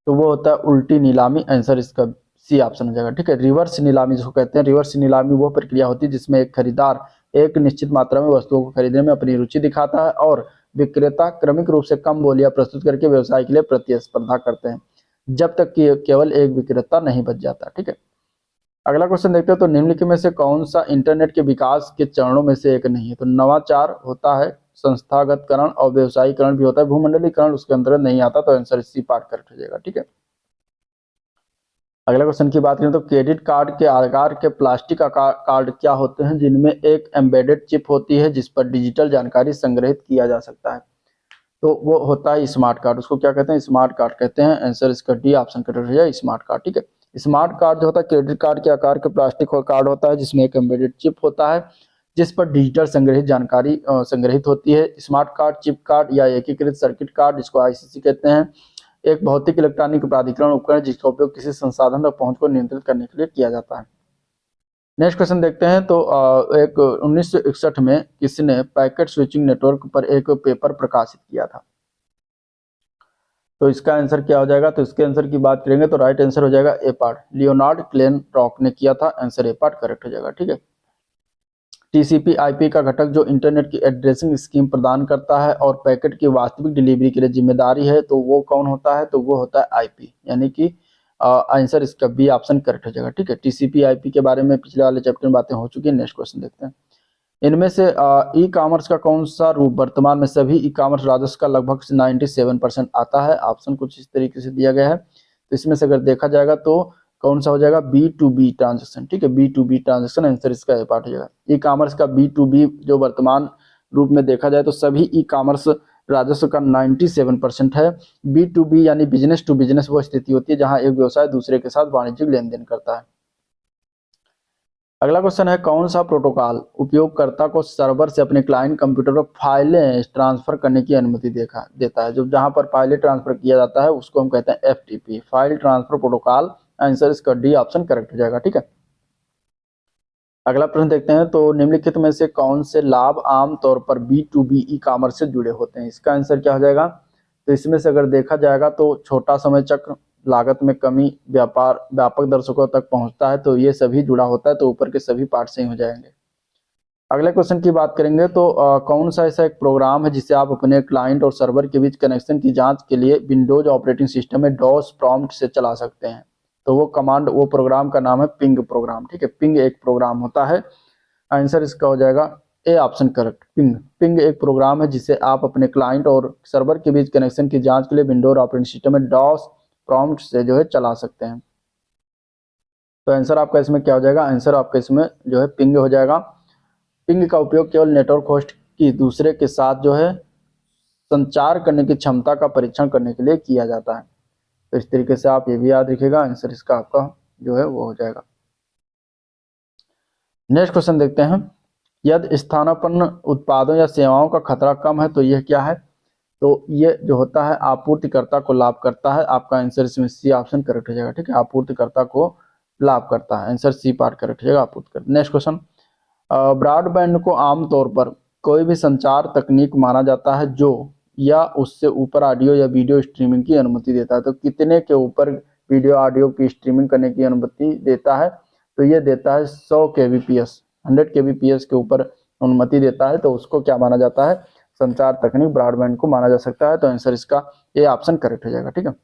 तो वो होता है उल्टी नीलामी। आंसर इसका सी ऑप्शन हो जाएगा। ठीक है, रिवर्स नीलामी जिसको कहते हैं। रिवर्स नीलामी वो प्रक्रिया होती है जिसमें एक खरीदार एक निश्चित मात्रा में वस्तुओं को खरीदने में अपनी रुचि दिखाता है और विक्रेता क्रमिक रूप से कम बोलियां प्रस्तुत करके व्यवसाय के लिए प्रतिस्पर्धा करते हैं जब तक कि केवल एक विक्रेता नहीं बच जाता। ठीक है, अगला क्वेश्चन देखते हैं, तो निम्नलिखित में से कौन सा इंटरनेट के विकास के चरणों में से एक नहीं है, तो नवाचार होता है, संस्थागतकरण और व्यवसायीकरण भी होता है, भूमंडलीकरण उसके अंतर्गत नहीं आता, तो आंसर सी पार्ट करेक्ट हो जाएगा। ठीक है, अगला क्वेश्चन की बात करें तो क्रेडिट कार्ड के आकार के प्लास्टिक कार्ड क्या होते हैं जिनमें एक एम्बेडेड चिप होती है जिस पर डिजिटल जानकारी संग्रहित किया जा सकता है, तो वो होता है स्मार्ट कार्ड। उसको क्या कहते हैं, स्मार्ट कार्ड कहते हैं। आंसर इसका डी ऑप्शन करेक्ट हो जाएगा स्मार्ट कार्ड। ठीक है, स्मार्ट कार्ड जो होता है क्रेडिट कार्ड के आकार के प्लास्टिक कार्ड होता है जिसमें एक एम्बेडेड चिप होता है जिस पर डिजिटल संग्रहित जानकारी संग्रहित होती है। स्मार्ट कार्ड, चिप कार्ड या एकीकृत सर्किट कार्ड जिसको आईसीसी कहते हैं, एक भौतिक इलेक्ट्रॉनिक प्राधिकरण उपकरण जिसका उपयोग किसी संसाधन तक पहुंच को नियंत्रित करने के लिए किया जाता है। नेक्स्ट क्वेश्चन देखते हैं, तो एक 1961 में किसने पैकेट स्विचिंग नेटवर्क पर एक पेपर प्रकाशित किया था, तो इसका आंसर क्या हो जाएगा, तो इसके आंसर की बात करेंगे तो राइट आंसर हो जाएगा ए पार्ट, लियोनार्ड क्लेनरॉक ने किया था। आंसर ए पार्ट करेक्ट हो जाएगा। ठीक है, टीसीपी आईपी का घटक जो इंटरनेट की एड्रेसिंग स्कीम प्रदान करता है और पैकेट की वास्तविक डिलीवरी के लिए जिम्मेदारी है, तो वो कौन होता है, तो वो होता है आईपी, यानी कि आंसर इसका बी ऑप्शन करेक्ट हो जाएगा। ठीक है, टीसीपी आईपी के बारे में पिछले वाले चैप्टर में बातें हो चुकी है। नेक्स्ट क्वेश्चन देखते हैं, इनमें से ई कॉमर्स का कौन सा रूप वर्तमान में सभी ई कॉमर्स राजस्व का लगभग 97% आता है। ऑप्शन कुछ इस तरीके से दिया गया है, तो इसमें से अगर देखा जाएगा तो कौन सा हो जाएगा, B2B ट्रांजेक्शन। ठीक है, B2B ट्रांजेक्शन आंसर इसका ए पार्ट हो जाएगा। ई कॉमर्स का B2B जो वर्तमान रूप में देखा जाए तो सभी ई कॉमर्स राजस्व का 97% है। B2B यानी बिजनेस टू बिजनेस वो स्थिति होती है जहां एक व्यवसाय दूसरे के साथ वाणिज्यिक लेन देन करता है। अगला क्वेश्चन है, कौन सा प्रोटोकॉल उपयोगकर्ता को सर्वर से अपने क्लाइंट कंप्यूटर पर फाइलें ट्रांसफर करने की अनुमति देता है, जो जहां पर फाइलें ट्रांसफर किया जाता है उसको हम कहते हैं FTP, file transfer protocol. Answer इसका डी ऑप्शन करेक्ट हो जाएगा। ठीक है, अगला प्रश्न देखते हैं, तो निम्नलिखित में से कौन से लाभ आमतौर पर B2B ई कॉमर्स से जुड़े होते हैं, इसका आंसर क्या हो जाएगा, तो इसमें से अगर देखा जाएगा तो छोटा समय चक्र, लागत में कमी, व्यापार व्यापक दर्शकों तक पहुंचता है, तो ये सभी जुड़ा होता है, तो ऊपर के सभी पार्ट से ही हो जाएंगे। अगले क्वेश्चन की बात करेंगे, तो कौन सा ऐसा एक प्रोग्राम है जिसे आप अपने क्लाइंट और सर्वर के बीच कनेक्शन की जांच के लिए विंडोज ऑपरेटिंग सिस्टम में डॉस प्रॉम्प्ट से चला सकते हैं, तो वो प्रोग्राम का नाम है पिंग प्रोग्राम। ठीक है, पिंग एक प्रोग्राम होता है। आंसर इसका हो जाएगा ए ऑप्शन करेक्ट, पिंग एक प्रोग्राम है जिसे आप अपने क्लाइंट और सर्वर के बीच कनेक्शन की जांच के लिए विंडोज ऑपरेटिंग सिस्टम में डॉस प्रॉम्प्ट से जो है चला सकते हैं, तो आंसर आपका इसमें क्या हो जाएगा, आंसर आपका इसमें जो है पिंग हो जाएगा। पिंग का उपयोग केवल नेटवर्क होस्ट की दूसरे के साथ जो है संचार करने की क्षमता का परीक्षण करने के लिए किया जाता है, तो इस तरीके से आप ये भी याद रखिएगा। आंसर इसका आपका जो है वो हो जाएगा। नेक्स्ट क्वेश्चन देखते हैं, यदि स्थानापन्न उत्पादों या सेवाओं का खतरा कम है तो यह क्या है, तो ये जो होता है आपूर्तिकर्ता को लाभ करता है। आपका आंसर इसमें सी ऑप्शन करेक्ट हो जाएगा। ठीक है, आपूर्तिकर्ता को लाभ करता है, आंसर सी पार्ट करेक्ट हो जाएगा आपूर्तिकर्ता। नेक्स्ट क्वेश्चन, ब्रॉडबैंड को आमतौर पर कोई भी संचार तकनीक माना जाता है जो या उससे ऊपर ऑडियो या वीडियो स्ट्रीमिंग की अनुमति देता है, तो कितने के ऊपर वीडियो ऑडियो की स्ट्रीमिंग करने की अनुमति देता है, तो ये देता है 100 kbps, 100 kbps के ऊपर अनुमति देता है, तो उसको क्या माना जाता है, संचार तकनीक ब्रॉडबैंड को माना जा सकता है, तो आंसर इसका ए ऑप्शन करेक्ट हो जाएगा। ठीक है,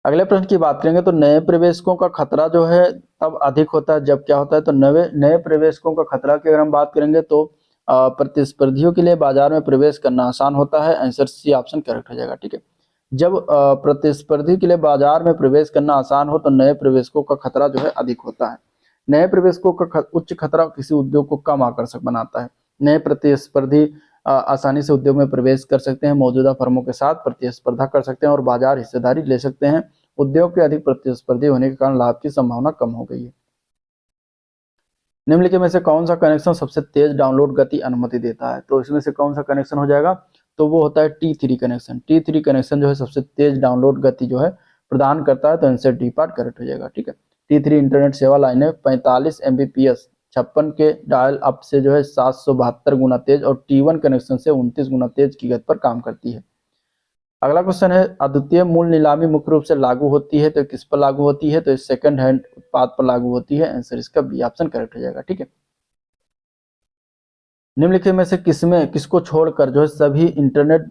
अगले प्रश्न की बात करेंगे तो नए प्रवेशकों का खतरा जो है तब अधिक होता है जब क्या होता है, तो नए नए प्रवेशकों का खतरा की अगर हम बात करेंगे तो प्रतिस्पर्धियों के लिए बाजार में प्रवेश करना आसान होता है। आंसर सी ऑप्शन करेक्ट हो जाएगा। ठीक है, जब प्रतिस्पर्धी के लिए बाजार में प्रवेश करना आसान हो तो नए प्रवेशकों का खतरा जो है अधिक होता है। नए प्रवेशकों का उच्च खतरा किसी उद्योग को कम आकर्षक बनाता है। नए प्रतिस्पर्धी आसानी से उद्योग में प्रवेश कर सकते हैं, मौजूदा फर्मों के साथ प्रतिस्पर्धा कर सकते हैं और बाजार हिस्सेदारी ले सकते हैं। उद्योग के अधिक प्रतिस्पर्धी होने के कारण लाभ की संभावना कम हो गई है। निम्नलिखित में से कौन सा कनेक्शन सबसे तेज डाउनलोड गति अनुमति देता है, तो इसमें से कौन सा कनेक्शन हो जाएगा, तो वो होता है T3 कनेक्शन। T3 कनेक्शन जो है सबसे तेज डाउनलोड गति जो है प्रदान करता है, तो आंसर डी पार्ट करेक्ट हो जाएगा। ठीक है, T3 इंटरनेट सेवा लाइनें 45 Mbps 56 के डायल अप से जो है 772 गुना तेज और T1 कनेक्शन से 29 गुना तेज की गति पर काम करती है। अगला क्वेश्चन है, अद्वितीय मूल्य नीलामी मुख्य रूप से लागू होती है तो किस पर लागू होती है, तो सेकंड हैंड उत्पाद पर लागू होती है। आंसर इसका बी ऑप्शन करेक्ट हो जाएगा। ठीक है, निम्नलिखित में से किसको छोड़कर जो है सभी इंटरनेट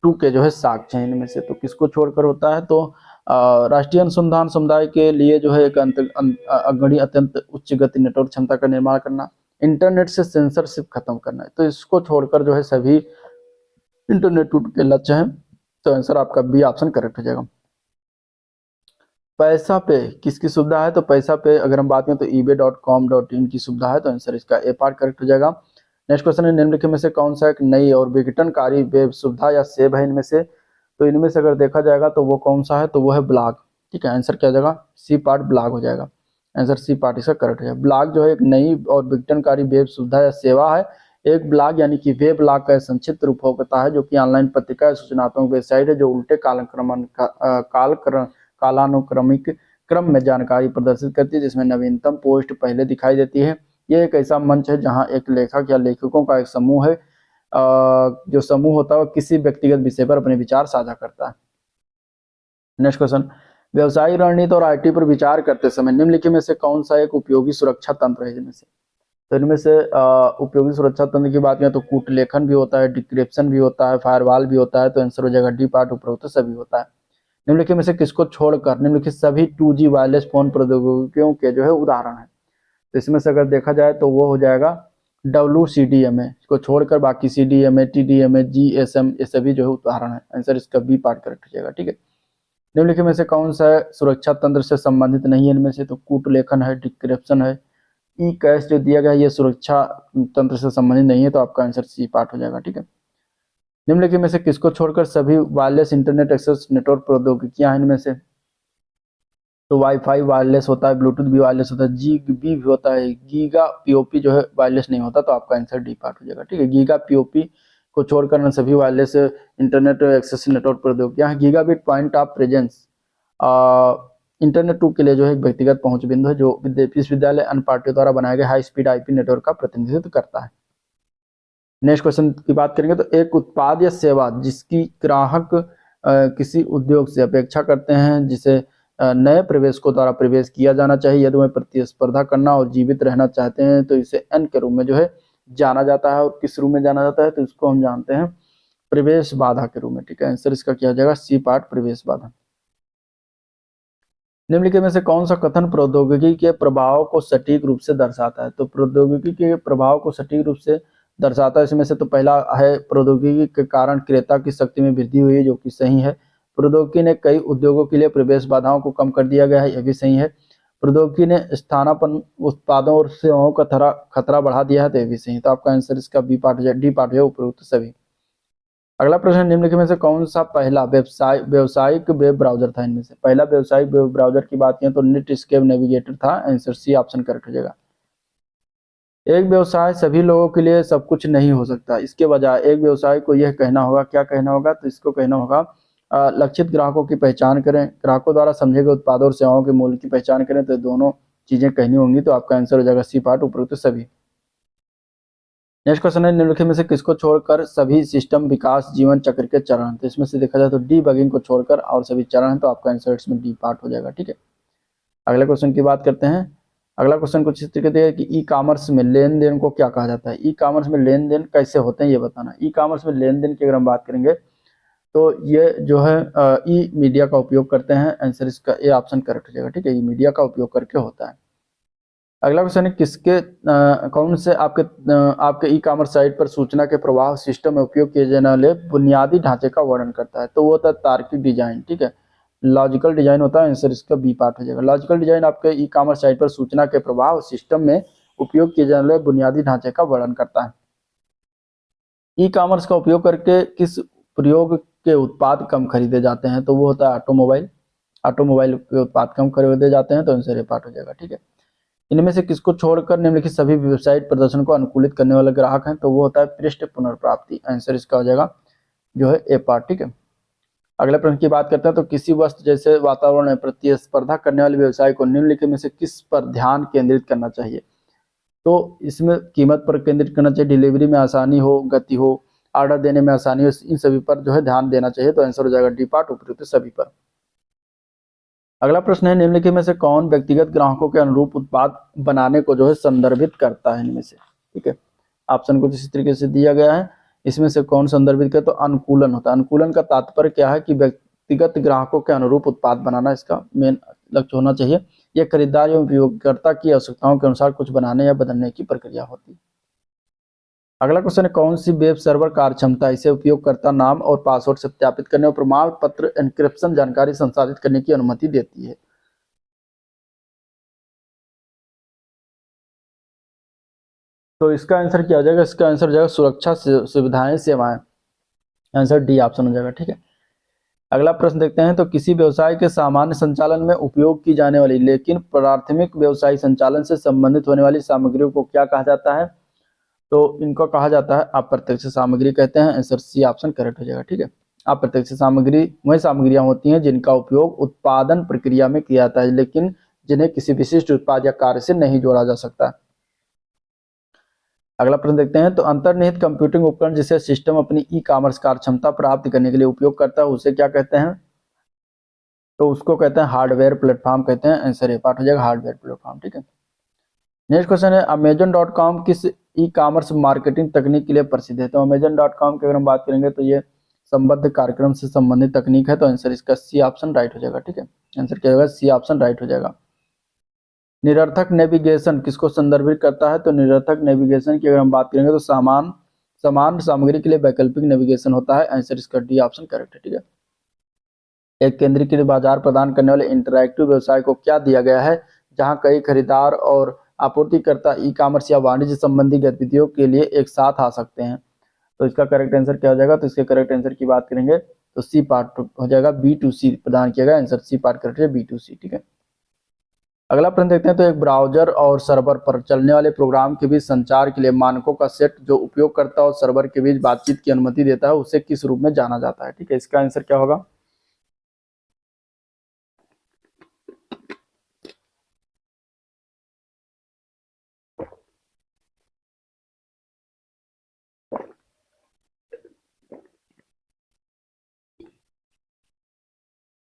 2 के जो है साक्ष्य हैं, इनमें से तो किसको छोड़कर होता है, तो राष्ट्रीय अनुसंधान समुदाय के लिए जो है एक अग्रणी अत्यंत उच्च गति नेटवर्क क्षमता का निर्माण करना, इंटरनेट से सेंसरशिप खत्म करना है, तो इसको छोड़कर जो है सभी इंटरनेट 2 के लक्ष्य हैं। तो आंसर आपका बी ऑप्शन करेक्ट हो जाएगा। पैसा पे किसकी सुविधा है, तो पैसा पे अगर हम बात करें तो ebay.com.in की सुविधा है, तो आंसर इसका ए पार्ट करेक्ट हो जाएगा। नेक्स्ट क्वेश्चन है, निम्नलिखित में से कौन सा एक नई और विघटनकारी वेब सुविधा या सेवा है इनमें से, तो इनमें से अगर देखा जाएगा तो वो कौन सा है, तो वो है ब्लॉग। ठीक है, आंसर क्या हो जाएगा, सी पार्ट ब्लॉग हो जाएगा। आंसर सी पार्ट इसका करेक्ट हो जाएगा। ब्लॉग जो है एक नई और विघटनकारी वेब सुविधा या सेवा है। एक ब्लॉग यानी कि वेब ब्लॉग का संक्षिप्त रूप होता है जो कि ऑनलाइन पत्रिका या सूचनात्मक वेबसाइट है जो उल्टे कालानुक्रमिक क्रम में जानकारी प्रदर्शित करती है, जिसमें नवीनतम पोस्ट पहले दिखाई देती है। यह एक ऐसा मंच है जहां एक लेखक या लेखकों का एक समूह है, जो समूह होता है वो किसी व्यक्तिगत विषय पर अपने विचार साझा करता है। नेक्स्ट क्वेश्चन, व्यवसायिक रणनीति और आईटी पर विचार करते समय निम्नलिखित में से कौन सा एक उपयोगी सुरक्षा तंत्र है इनमें से, तो इनमें से उपयोगी सुरक्षा तंत्र की बात करें तो कूट लेखन भी होता है, डिक्रिप्शन भी होता है, फायरवॉल भी होता है, तो आंसर हो जाएगा डी पार्ट उपरोक्त सभी होता है। निम्नलिखित में से किसको छोड़कर निम्नलिखित सभी 2G वायरलेस फोन प्रौद्योगिकियों के जो है उदाहरण है, तो इसमें से अगर देखा जाए तो वो हो जाएगा WCDMA को छोड़कर बाकी CDMA, TDMA, GSM ये सभी जो है उदाहरण है। आंसर इसका बी पार्ट करेक्ट हो जाएगा। ठीक है, निम्नलिखित में से कौन सा सुरक्षा तंत्र से संबंधित नहीं है इनमें से, तो कूट लेखन है, डिक्रिप्शन है, ई कैश जो दिया गया है ये सुरक्षा तंत्र से संबंधित नहीं है, तो आपका आंसर सी पार्ट हो जाएगा। ठीक है, निम्नलिखित में से किसको छोड़कर सभी वायरलेस इंटरनेट एक्सेस नेटवर्क प्रौद्योगिकियां हैं इनमें से, तो वाईफाई वायरलेस होता है, ब्लूटूथ भी वायरलेस होता है, GBE भी होता है, गीगा POP जो है वायरलेस नहीं होता, तो आपका आंसर डी पार्ट हो जाएगा। ठीक है, गीगा POP को छोड़कर सभी वायरलेस इंटरनेट एक्सेस नेटवर्क प्रौद्योगिकियां। Gigabit point of presence internet 2 के लिए जो है एक व्यक्तिगत पहुंच बिंदु है जो विश्वविद्यालय अन्य पार्टियों द्वारा बनाए गए हाई स्पीड IP नेटवर्क का प्रतिनिधित्व करता है। नेक्स्ट क्वेश्चन की बात करेंगे तो एक उत्पाद या सेवा जिसकी ग्राहक किसी उद्योग से अपेक्षा करते हैं जिसे नए प्रवेशकों द्वारा प्रवेश किया जाना चाहिए, यदि वह प्रतिस्पर्धा करना और जीवित रहना चाहते हैं तो इसे N के रूप में जो है जाना जाता है। और किस रूप में जाना जाता है, तो इसको हम जानते हैं प्रवेश बाधा के रूप में। ठीक है, आंसर इसका क्या हो जाएगा, सी पार्ट प्रवेश बाधा। निम्नलिखित में से कौन सा कथन प्रौद्योगिकी के प्रभाव को सटीक रूप से दर्शाता है, तो प्रौद्योगिकी के प्रभाव को सटीक रूप से दर्शाता है इसमें से तो पहला है, प्रौद्योगिकी के कारण क्रेता की शक्ति में वृद्धि हुई है, जो कि सही है। प्रौद्योगिकी ने कई उद्योगों के लिए प्रवेश बाधाओं को कम कर दिया गया है, यह भी सही है। प्रौद्योगिकी ने स्थानापन्न उत्पादों और सेवाओं का खतरा बढ़ा दिया है, तो यह भी सही है। तो आपका आंसर इसका बी पार्ट हो जाए, डी पार्ट है उपरोक्त सभी। अगला प्रश्न, निम्नलिखित में से कौन सा पहला व्यवसायिक वेब ब्राउजर था इनमें से, पहला व्यवसायिक वेब ब्राउजर की बात करें तो नेटस्केप नेविगेटर था। आंसर सी ऑप्शन करेक्ट हो जाएगा। एक व्यवसाय सभी लोगों के लिए सब कुछ नहीं हो सकता, इसके बजाय एक व्यवसाय को यह कहना होगा, क्या कहना होगा, तो इसको कहना होगा लक्षित ग्राहकों की पहचान करें, ग्राहकों द्वारा समझे गए उत्पादों और सेवाओं के मूल्य की पहचान करें, तो दोनों चीजें कहनी होंगी, तो आपका आंसर हो जाएगा सी पार्ट उपरोक्त सभी। नेक्स्ट क्वेश्चन है, निम्नलिखित में से किसको छोड़कर सभी सिस्टम विकास जीवन चक्र के चरण, तो इसमें से देखा जाए तो डीबगिंग को छोड़कर और सभी चरण है, तो आपका आंसर इसमें डी पार्ट हो जाएगा। ठीक है, अगले क्वेश्चन की बात करते हैं। अगला क्वेश्चन कुछ इस तरीके से है कि ई कॉमर्स में लेन देन को क्या कहा जाता है, ई कॉमर्स में लेन देन कैसे होते हैं ये बताना। ई कॉमर्स में लेन देन की अगर हम बात करेंगे तो ये जो है ई मीडिया का उपयोग करते हैं। आंसर इसका ए ऑप्शन करेक्ट हो जाएगा। ठीक है, ई मीडिया का उपयोग करके होता है। अगला क्वेश्चन है किसके कौन से आपके ई कॉमर्स साइट पर सूचना के प्रवाह सिस्टम में उपयोग किए जाने वाले बुनियादी ढांचे का वर्णन करता है। तो वो होता है तार्किक डिजाइन। ठीक है, लॉजिकल डिजाइन होता है। आंसर इसका बी पार्ट हो जाएगा। लॉजिकल डिजाइन आपके ई कॉमर्स साइट पर सूचना के प्रवाह सिस्टम में उपयोग किए जाने वाले बुनियादी ढांचे का वर्णन करता है। ई कॉमर्स का उपयोग करके किस प्रयोग के उत्पाद कम खरीदे जाते हैं। तो वो होता है ऑटोमोबाइल। ऑटोमोबाइल के उत्पाद कम खरीदे जाते हैं, तो आंसर ए पार्ट हो जाएगा। ठीक है, इनमें से किसको छोड़कर निम्नलिखित सभी वेबसाइट प्रदर्शन को अनुकूलित करने वाले ग्राहक हैं। तो वो होता है पृष्ठ पुनर्प्राप्ति। आंसर इसका हो जाएगा जो है ए पार्ट। ठीक है, अगले प्रश्न की बात करते हैं। तो किसी वस्तु जैसे वातावरण में प्रतिस्पर्धा करने वाले व्यवसाय को निम्नलिखित में से किस पर ध्यान केंद्रित करना चाहिए। तो इसमें कीमत पर केंद्रित करना चाहिए, डिलीवरी में आसानी हो, गति हो, ऑर्डर देने में आसानी हो, इन सभी पर जो है ध्यान देना चाहिए। तो आंसर हो जाएगा डी पार्ट, उपयुक्त सभी पर। अगला प्रश्न है निम्नलिखित में से कौन व्यक्तिगत ग्राहकों के अनुरूप उत्पाद बनाने को जो है संदर्भित करता है इनमें से। ठीक है, ऑप्शन कुछ इसी तरीके से दिया गया है। इसमें से कौन संदर्भित करे, तो अनुकूलन होता है। अनुकूलन का तात्पर्य क्या है कि व्यक्तिगत ग्राहकों के अनुरूप उत्पाद बनाना इसका मेन लक्ष्य होना चाहिए। यह खरीदार एवं उपयोगकर्ता की आवश्यकताओं के अनुसार कुछ बनाने या बदलने की प्रक्रिया होती है। अगला क्वेश्चन है कौन सी वेब सर्वर कार्यक्षमता इसे उपयोगकर्ता नाम और पासवर्ड सत्यापित करने और प्रमाण पत्र एन्क्रिप्शन जानकारी संसाधित करने की अनुमति देती है। तो इसका आंसर क्या हो जाएगा, इसका आंसर हो जाएगा सुरक्षा सुविधाएं सेवाएं। आंसर डी ऑप्शन हो जाएगा। ठीक है, अगला प्रश्न देखते हैं। तो किसी व्यवसाय के सामान्य संचालन में उपयोग की जाने वाली लेकिन प्राथमिक व्यवसायिक संचालन से संबंधित होने वाली सामग्रियों को क्या कहा जाता है। तो इनको कहा जाता है अप्रत्यक्ष सामग्री कहते हैं। आंसर सी ऑप्शन करेक्ट हो जाएगा। ठीक है, अप्रत्यक्ष सामग्री वही सामग्रियां होती हैं जिनका उपयोग उत्पादन प्रक्रिया में किया जाता है लेकिन जिन्हें किसी विशिष्ट उत्पाद या कार्य से नहीं जोड़ा जा सकता। अगला प्रश्न देखते हैं। तो अंतर्निहित कंप्यूटिंग उपकरण जिसे सिस्टम अपनी ई कॉमर्स कार्यक्षमता प्राप्त करने के लिए उपयोग करता है उसे क्या कहते हैं। तो उसको कहते हैं हार्डवेयर प्लेटफॉर्म कहते हैं। आंसर ए पार्ट हो जाएगा हार्डवेयर प्लेटफॉर्म। ठीक है, नेक्स्ट क्वेश्चन है Amazon.com किस ई कॉमर्स मार्केटिंग तकनीक के लिए प्रसिद्ध है। तो Amazon.com की अगर हम बात करेंगे तो ये संबद्ध कार्यक्रम से संबंधित तकनीक है। तो आंसर इसका सी ऑप्शन राइट हो जाएगा। ठीक है, आंसर क्या होगा, सी ऑप्शन राइट हो जाएगा। निरर्थक नेविगेशन किसको संदर्भित करता है। तो निरर्थक नेविगेशन की अगर हम बात करेंगे तो समान सामग्री के लिए वैकल्पिक नेविगेशन होता है। आंसर इसका डी ऑप्शन करेक्ट है। ठीक है, एक केंद्रीकृत बाजार प्रदान करने वाले इंटरैक्टिव व्यवसाय को क्या दिया गया है जहां कई खरीदार और आपूर्तिकर्ता ई कॉमर्स या वाणिज्य संबंधी गतिविधियों के लिए एक साथ आ सकते हैं। तो इसका करेक्ट आंसर क्या हो जाएगा। तो इसके करेक्ट आंसर की बात करेंगे तो सी पार्ट हो जाएगा, B2C प्रदान किया गया। आंसर सी पार्ट करेक्ट है, B2C। ठीक है, अगला प्रश्न देखते हैं। तो एक ब्राउजर और सर्वर पर चलने वाले प्रोग्राम के बीच संचार के लिए मानकों का सेट जो उपयोगकर्ता और सर्वर के बीच बातचीत की अनुमति देता है उसे किस रूप में जाना जाता है। ठीक है, इसका आंसर क्या होगा।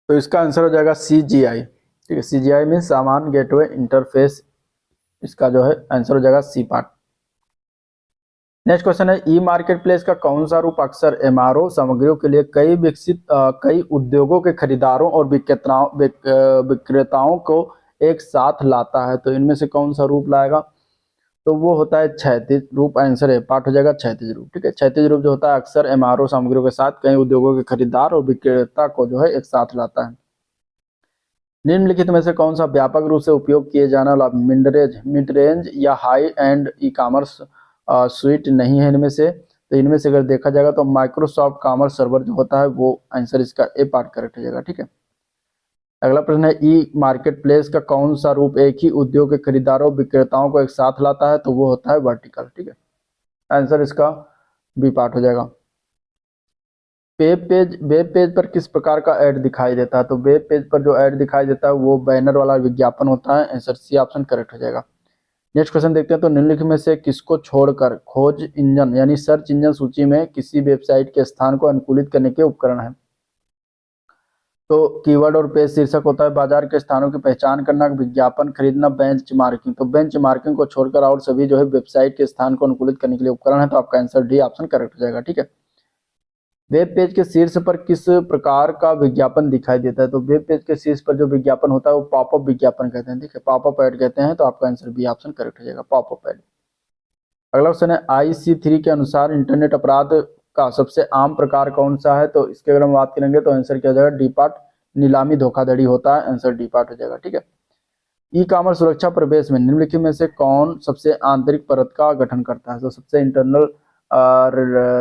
तो इसका आंसर हो जाएगा CGI। ठीक है, CGI में सामान गेटवे इंटरफेस, इसका जो है आंसर हो जाएगा सी पार्ट। नेक्स्ट क्वेश्चन है ई मार्केट प्लेस का कौन सा रूप अक्सर MRO सामग्रियों के लिए कई उद्योगों के खरीदारों और विक्रेताओं को एक साथ लाता है। तो इनमें से कौन सा रूप लाएगा। तो वो होता है क्षैतिज रूप। आंसर है पार्ट हो जाएगा क्षैतिज रूप। ठीक है, क्षैतिज रूप जो होता है अक्सर MRO सामग्रियों के साथ कई उद्योगों के खरीदार और विक्रेता को जो है एक साथ लाता है। निम्नलिखित में से कौन सा व्यापक रूप से उपयोग किए जाने वाला मिड रेंज या high and e commerce sweet नहीं है इनमें से। तो इनमें से अगर देखा जाएगा तो माइक्रोसॉफ्ट कॉमर्स सर्वर जो होता है वो आंसर इसका ए पार्ट करेक्ट हो जाएगा। ठीक है, अगला प्रश्न है ई मार्केट प्लेस का कौन सा रूप एक ही उद्योग के खरीदारों विक्रेताओं को एक साथ लाता है। तो वो होता है वर्टिकल। ठीक है, आंसर इसका बी पार्ट हो जाएगा। वेब पेज पर किस प्रकार का ऐड दिखाई देता है। तो वेब पेज पर जो ऐड दिखाई देता है वो बैनर वाला विज्ञापन होता है। आंसर सी ऑप्शन करेक्ट हो जाएगा। नेक्स्ट क्वेश्चन देखते हैं। तो निम्नलिखित में से किसको छोड़कर खोज इंजन यानी सर्च इंजन सूची में किसी वेबसाइट के स्थान को अनुकूलित करने के उपकरण है। तो कीवर्ड और पेज शीर्षक होता है बाजार के स्थानों की पहचान करना, विज्ञापन खरीदना, बेंच मार्किंग। तो बेंच मार्किंग को छोड़कर और सभी जो है वेबसाइट के स्थान को अनुकूलित करने के लिए उपकरण है। तो आपका आंसर डी ऑप्शन करेक्ट हो जाएगा। ठीक है, वेब पेज के शीर्ष पर किस प्रकार का विज्ञापन दिखाई देता है? तो वेब पेज के शीर्ष पर जो विज्ञापन होता है वो पॉपअप विज्ञापन कहते हैं। ठीक है, पॉपअप ऐड कहते हैं। तो आपका आंसर बी ऑप्शन करेक्ट हो जाएगा, पॉपअप ऐड। अगला क्वेश्चन है IC3 के अनुसार इंटरनेट अपराध का सबसे आम प्रकार कौन सा है? तो इसके अगर हम बात करेंगे तो आंसर क्या हो जाएगा, डी पार्ट, नीलामी धोखाधड़ी होता है, आंसर डी पार्ट हो जाएगा। ठीक है, ई कॉमर्स सुरक्षा प्रवेश में निम्नलिखित में से कौन सबसे आंतरिक परत का गठन करता है? तो सबसे इंटरनल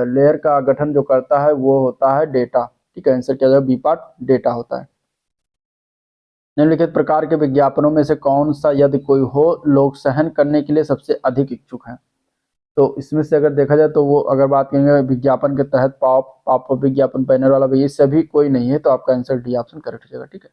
लेयर का गठन जो करता है वो होता है डेटा। ठीक है, आंसर क्या जाएगा, बी पार्ट, डेटा होता है। निम्नलिखित प्रकार के विज्ञापनों में से कौन सा यदि कोई हो लोग सहन करने के लिए सबसे अधिक इच्छुक है? तो इसमें से अगर देखा जाए तो वो अगर बात करेंगे विज्ञापन के तहत पॉप विज्ञापन, बैनर वाला, ये सभी कोई नहीं है। तो आपका आंसर डी ऑप्शन करेक्ट हो जाएगा। ठीक है,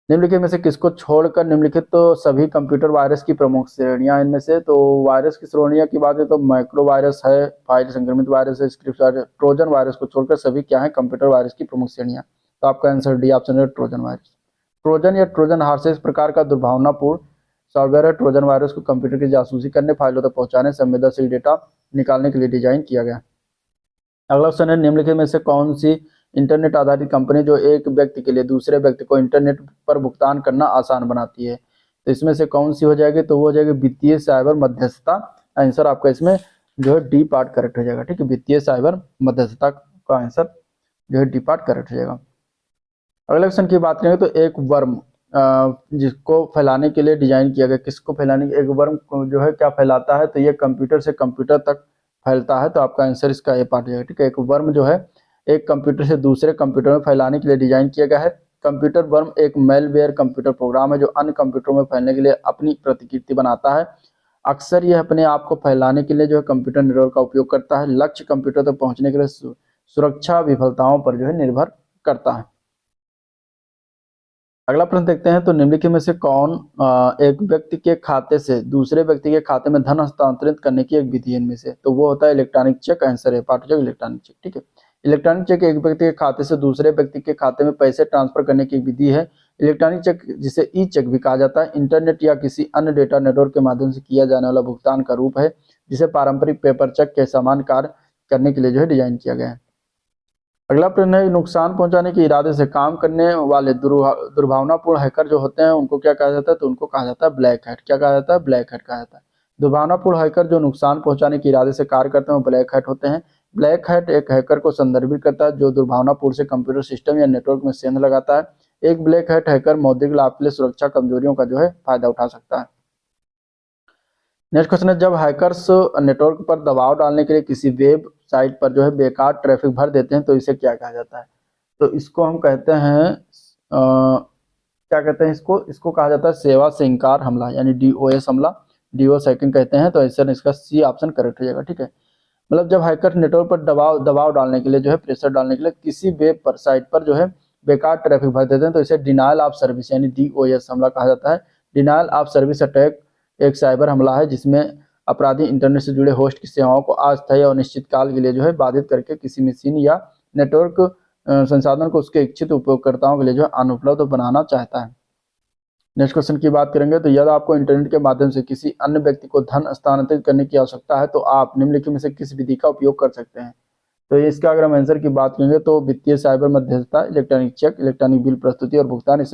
निम्नलिखित में से किसको छोड़कर निम्नलिखित तो सभी कंप्यूटर वायरस की प्रमुख श्रेणियां इनमें से? तो वायरस की श्रेणियां की बात है तो माइक्रो वायरस है, फाइल संक्रमित वायरस है, स्क्रिप्ट वायरस, ट्रोजन वायरस को छोड़कर सभी क्या है कंप्यूटर वायरस की प्रमुख श्रेणियां। तो आपका आंसर डी ऑप्शन है, ट्रोजन वायरस। ट्रोजन या ट्रोजन हार्स इस प्रकार का दुर्भावनापूर्ण सॉफ्टवेयर है। ट्रोजन वायरस को कंप्यूटर की जासूसी करने, फाइलों तक पहुंचाने, संवेदनशील डेटा निकालने के लिए डिजाइन किया गया। अगला क्वेश्चन है, निम्नलिखित में से कौन सी इंटरनेट आधारित कंपनी जो एक व्यक्ति के लिए दूसरे व्यक्ति को इंटरनेट पर भुगतान करना आसान बनाती है? तो इसमें से कौन सी हो जाएगी? तो वो हो जाएगी वित्तीय साइबर मध्यस्थता। आंसर आपका इसमें जो है डी पार्ट करेक्ट हो जाएगा। ठीक है, वित्तीय साइबर मध्यस्थता का आंसर जो है डी पार्ट करेक्ट हो जाएगा। अगले क्वेश्चन की बात करेंगे तो एक वर्म जिसको फैलाने के लिए डिजाइन किया गया, किसको फैलाने के, एक वर्म जो है क्या फैलाता है? तो ये कंप्यूटर से कंप्यूटर तक फैलता है। तो आपका आंसर इसका ए पार्ट हो जाएगा। ठीक है, एक वर्म जो है एक कंप्यूटर से दूसरे कंप्यूटर में फैलाने के लिए डिजाइन किया गया है। कंप्यूटर वर्म एक मेलवेयर कंप्यूटर प्रोग्राम है जो अन्य कंप्यूटरों में फैलने के लिए अपनी प्रतिकृति बनाता है। अक्सर यह अपने आप को फैलाने के लिए जो है कंप्यूटर नेटवर्क का उपयोग करता है। लक्ष्य कंप्यूटर तक पहुंचने के लिए सुरक्षा विफलताओं पर जो है निर्भर करता है। अगला प्रश्न देखते हैं, तो निम्नलिखित में से कौन एक व्यक्ति के खाते से दूसरे व्यक्ति के खाते में धन हस्तांतरित करने की एक विधि है इनमें से? तो वो होता है इलेक्ट्रॉनिक चेक। आंसर है पार्ट जो इलेक्ट्रॉनिक चेक। ठीक है, इलेक्ट्रॉनिक चेक एक व्यक्ति के खाते से दूसरे व्यक्ति के खाते में पैसे ट्रांसफर करने की विधि है। इलेक्ट्रॉनिक चेक जिसे ई चेक भी कहा जाता है, इंटरनेट या किसी अन्य डेटा नेटवर्क के माध्यम से किया जाने वाला भुगतान का रूप है जिसे पारंपरिक पेपर चेक के समान कार्य करने के लिए जो है डिजाइन किया गया है। अगला प्रश्न है, नुकसान पहुंचाने के इरादे से काम करने वाले दुर्भावनापूर्ण हैकर जो होते हैं उनको क्या कहा जाता है? तो उनको कहा जाता है ब्लैक हैट। क्या कहा जाता है? ब्लैक हैट कहा जाता है। दुर्भावनापूर्ण हैकर जो नुकसान पहुंचाने के इरादे से कार्य करते हैं वो ब्लैक हैट होते हैं। ब्लैक हैट एक हैकर को संदर्भित करता है जो दुर्भावनापूर्ण से कंप्यूटर सिस्टम या नेटवर्क में सेंध लगाता है। एक ब्लैक हैट हैकर मौद्रिक लाभ के लिए सुरक्षा कमजोरियों का जो है फायदा उठा सकता है। नेक्स्ट क्वेश्चन है, जब हैकर्स नेटवर्क पर दबाव डालने के लिए किसी वेब साइट पर जो है बेकार ट्रैफिक भर देते हैं तो इसे क्या कहा जाता है? तो इसको हम कहते हैं क्या कहते हैं इसको कहा जाता है सेवा से इंकार हमला, यानी DOS हमला, DOS हैकिंग कहते हैं। तो आंसर इसका सी ऑप्शन करेक्ट हो जाएगा। ठीक है, मतलब जब हैकर नेटवर्क पर दबाव डालने के लिए जो है प्रेशर डालने के लिए किसी वेब पर साइट पर जो है बेकार ट्रैफिक भर देते हैं तो इसे डिनायल ऑफ सर्विस यानी DOS हमला कहा जाता है। डिनायल ऑफ सर्विस अटैक एक साइबर हमला है जिसमें अपराधी इंटरनेट से जुड़े होस्ट की सेवाओं को अस्थायी और निश्चित काल के लिए जो है बाधित करके किसी मशीन या नेटवर्क संसाधन को उसके इच्छित उपयोगकर्ताओं के लिए जो है अनुपलब्ध बनाना चाहता है। नेक्स्ट क्वेश्चन की बात करेंगे, तो यदि आपको इंटरनेट के माध्यम से किसी अन्य व्यक्ति को धन हस्तांतरित करने की आवश्यकता है तो आप निम्नलिखित में से किस विधि का उपयोग कर सकते हैं? तो इसका अगर हम आंसर की बात करेंगे तो वित्तीय साइबर मध्यस्थता, इलेक्ट्रॉनिक चेक, इलेक्ट्रॉनिक बिल प्रस्तुति और भुगतान ये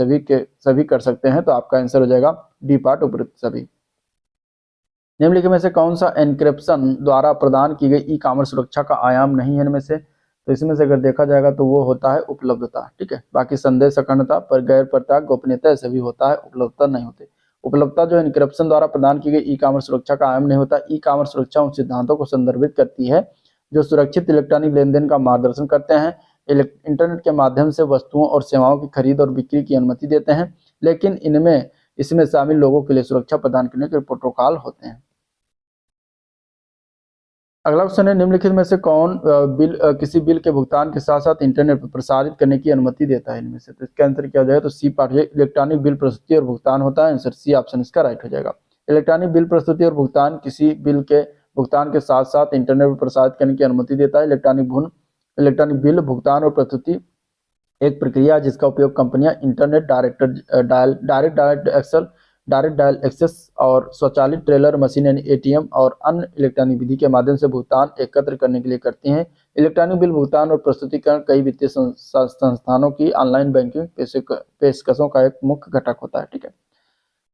सभी कर सकते हैं। तो आपका आंसर हो जाएगा डी पार्ट, उपयुक्त सभी। निम्नलिखित में से कौन सा एन्क्रिप्शन द्वारा प्रदान की गई ई कॉमर्स सुरक्षा का आयाम नहीं है इनमें से? तो इसमें से अगर देखा जाएगा तो वो होता है उपलब्धता। ठीक है, बाकी संदेश अखंडता पर गैर प्रत्याग गोपनीयता ऐसे भी होता है, उपलब्धता नहीं होते। उपलब्धता जो एन्क्रिप्शन द्वारा प्रदान की गई ई कॉमर्स सुरक्षा का आयाम नहीं होता। ई कॉमर्स सुरक्षा उन सिद्धांतों को संदर्भित करती है जो सुरक्षित इलेक्ट्रॉनिक लेन देन का मार्गदर्शन करते हैं, इंटरनेट के माध्यम से वस्तुओं और सेवाओं की खरीद और बिक्री की अनुमति देते हैं, लेकिन इसमें शामिल लोगों के लिए सुरक्षा प्रदान करने के प्रोटोकॉल होते हैं। अगला क्वेश्चन है, निम्नलिखित में से कौन किसी बिल के भुगतान के साथ साथ इंटरनेट पर प्रसारित करने की अनुमति देता है इनमें से? तो इसका आंसर क्या हो जाएगा? तो सी पार्ट इलेक्ट्रॉनिक बिल प्रस्तुति और भुगतान होता है। आंसर सी ऑप्शन इसका राइट हो जाएगा। इलेक्ट्रॉनिक बिल प्रस्तुति और भुगतान किसी बिल के भुगतान के साथ साथ इंटरनेट पर प्रसारित करने की अनुमति देता है। इलेक्ट्रॉनिक बिल भुगतान और प्रस्तुति एक प्रक्रिया जिसका उपयोग कंपनियां internet direct access direct dial access और स्वचालित टेलर मशीन यानी एटीएम और अन्य इलेक्ट्रॉनिक विधि के माध्यम से भुगतान एकत्र करने के लिए करती हैं। इलेक्ट्रॉनिक बिल भुगतान और प्रस्तुतिकरण कई वित्तीय संस्थानों की ऑनलाइन बैंकिंग पेशकशों का एक मुख्य घटक होता है। ठीक है,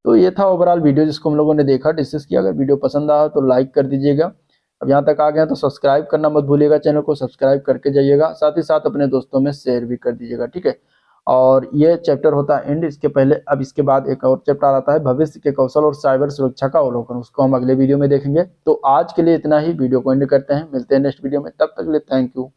तो ये था ओवरऑल वीडियो जिसको हम लोगों ने देखा, डिस्कस किया। अगर वीडियो पसंद आया तो लाइक कर दीजिएगा। अब यहाँ तक आ गए तो सब्सक्राइब करना मत भूलिएगा, चैनल को सब्सक्राइब करके जाइएगा, साथ ही साथ अपने दोस्तों में शेयर भी कर दीजिएगा। ठीक है, और ये चैप्टर होता है एंड। इसके पहले अब इसके बाद एक और चैप्टर आता है भविष्य के कौशल और साइबर सुरक्षा का अवलोकन, उसको हम अगले वीडियो में देखेंगे। तो आज के लिए इतना ही, वीडियो को एंड करते हैं, मिलते हैं नेक्स्ट वीडियो में, तब तक के लिए थैंक यू।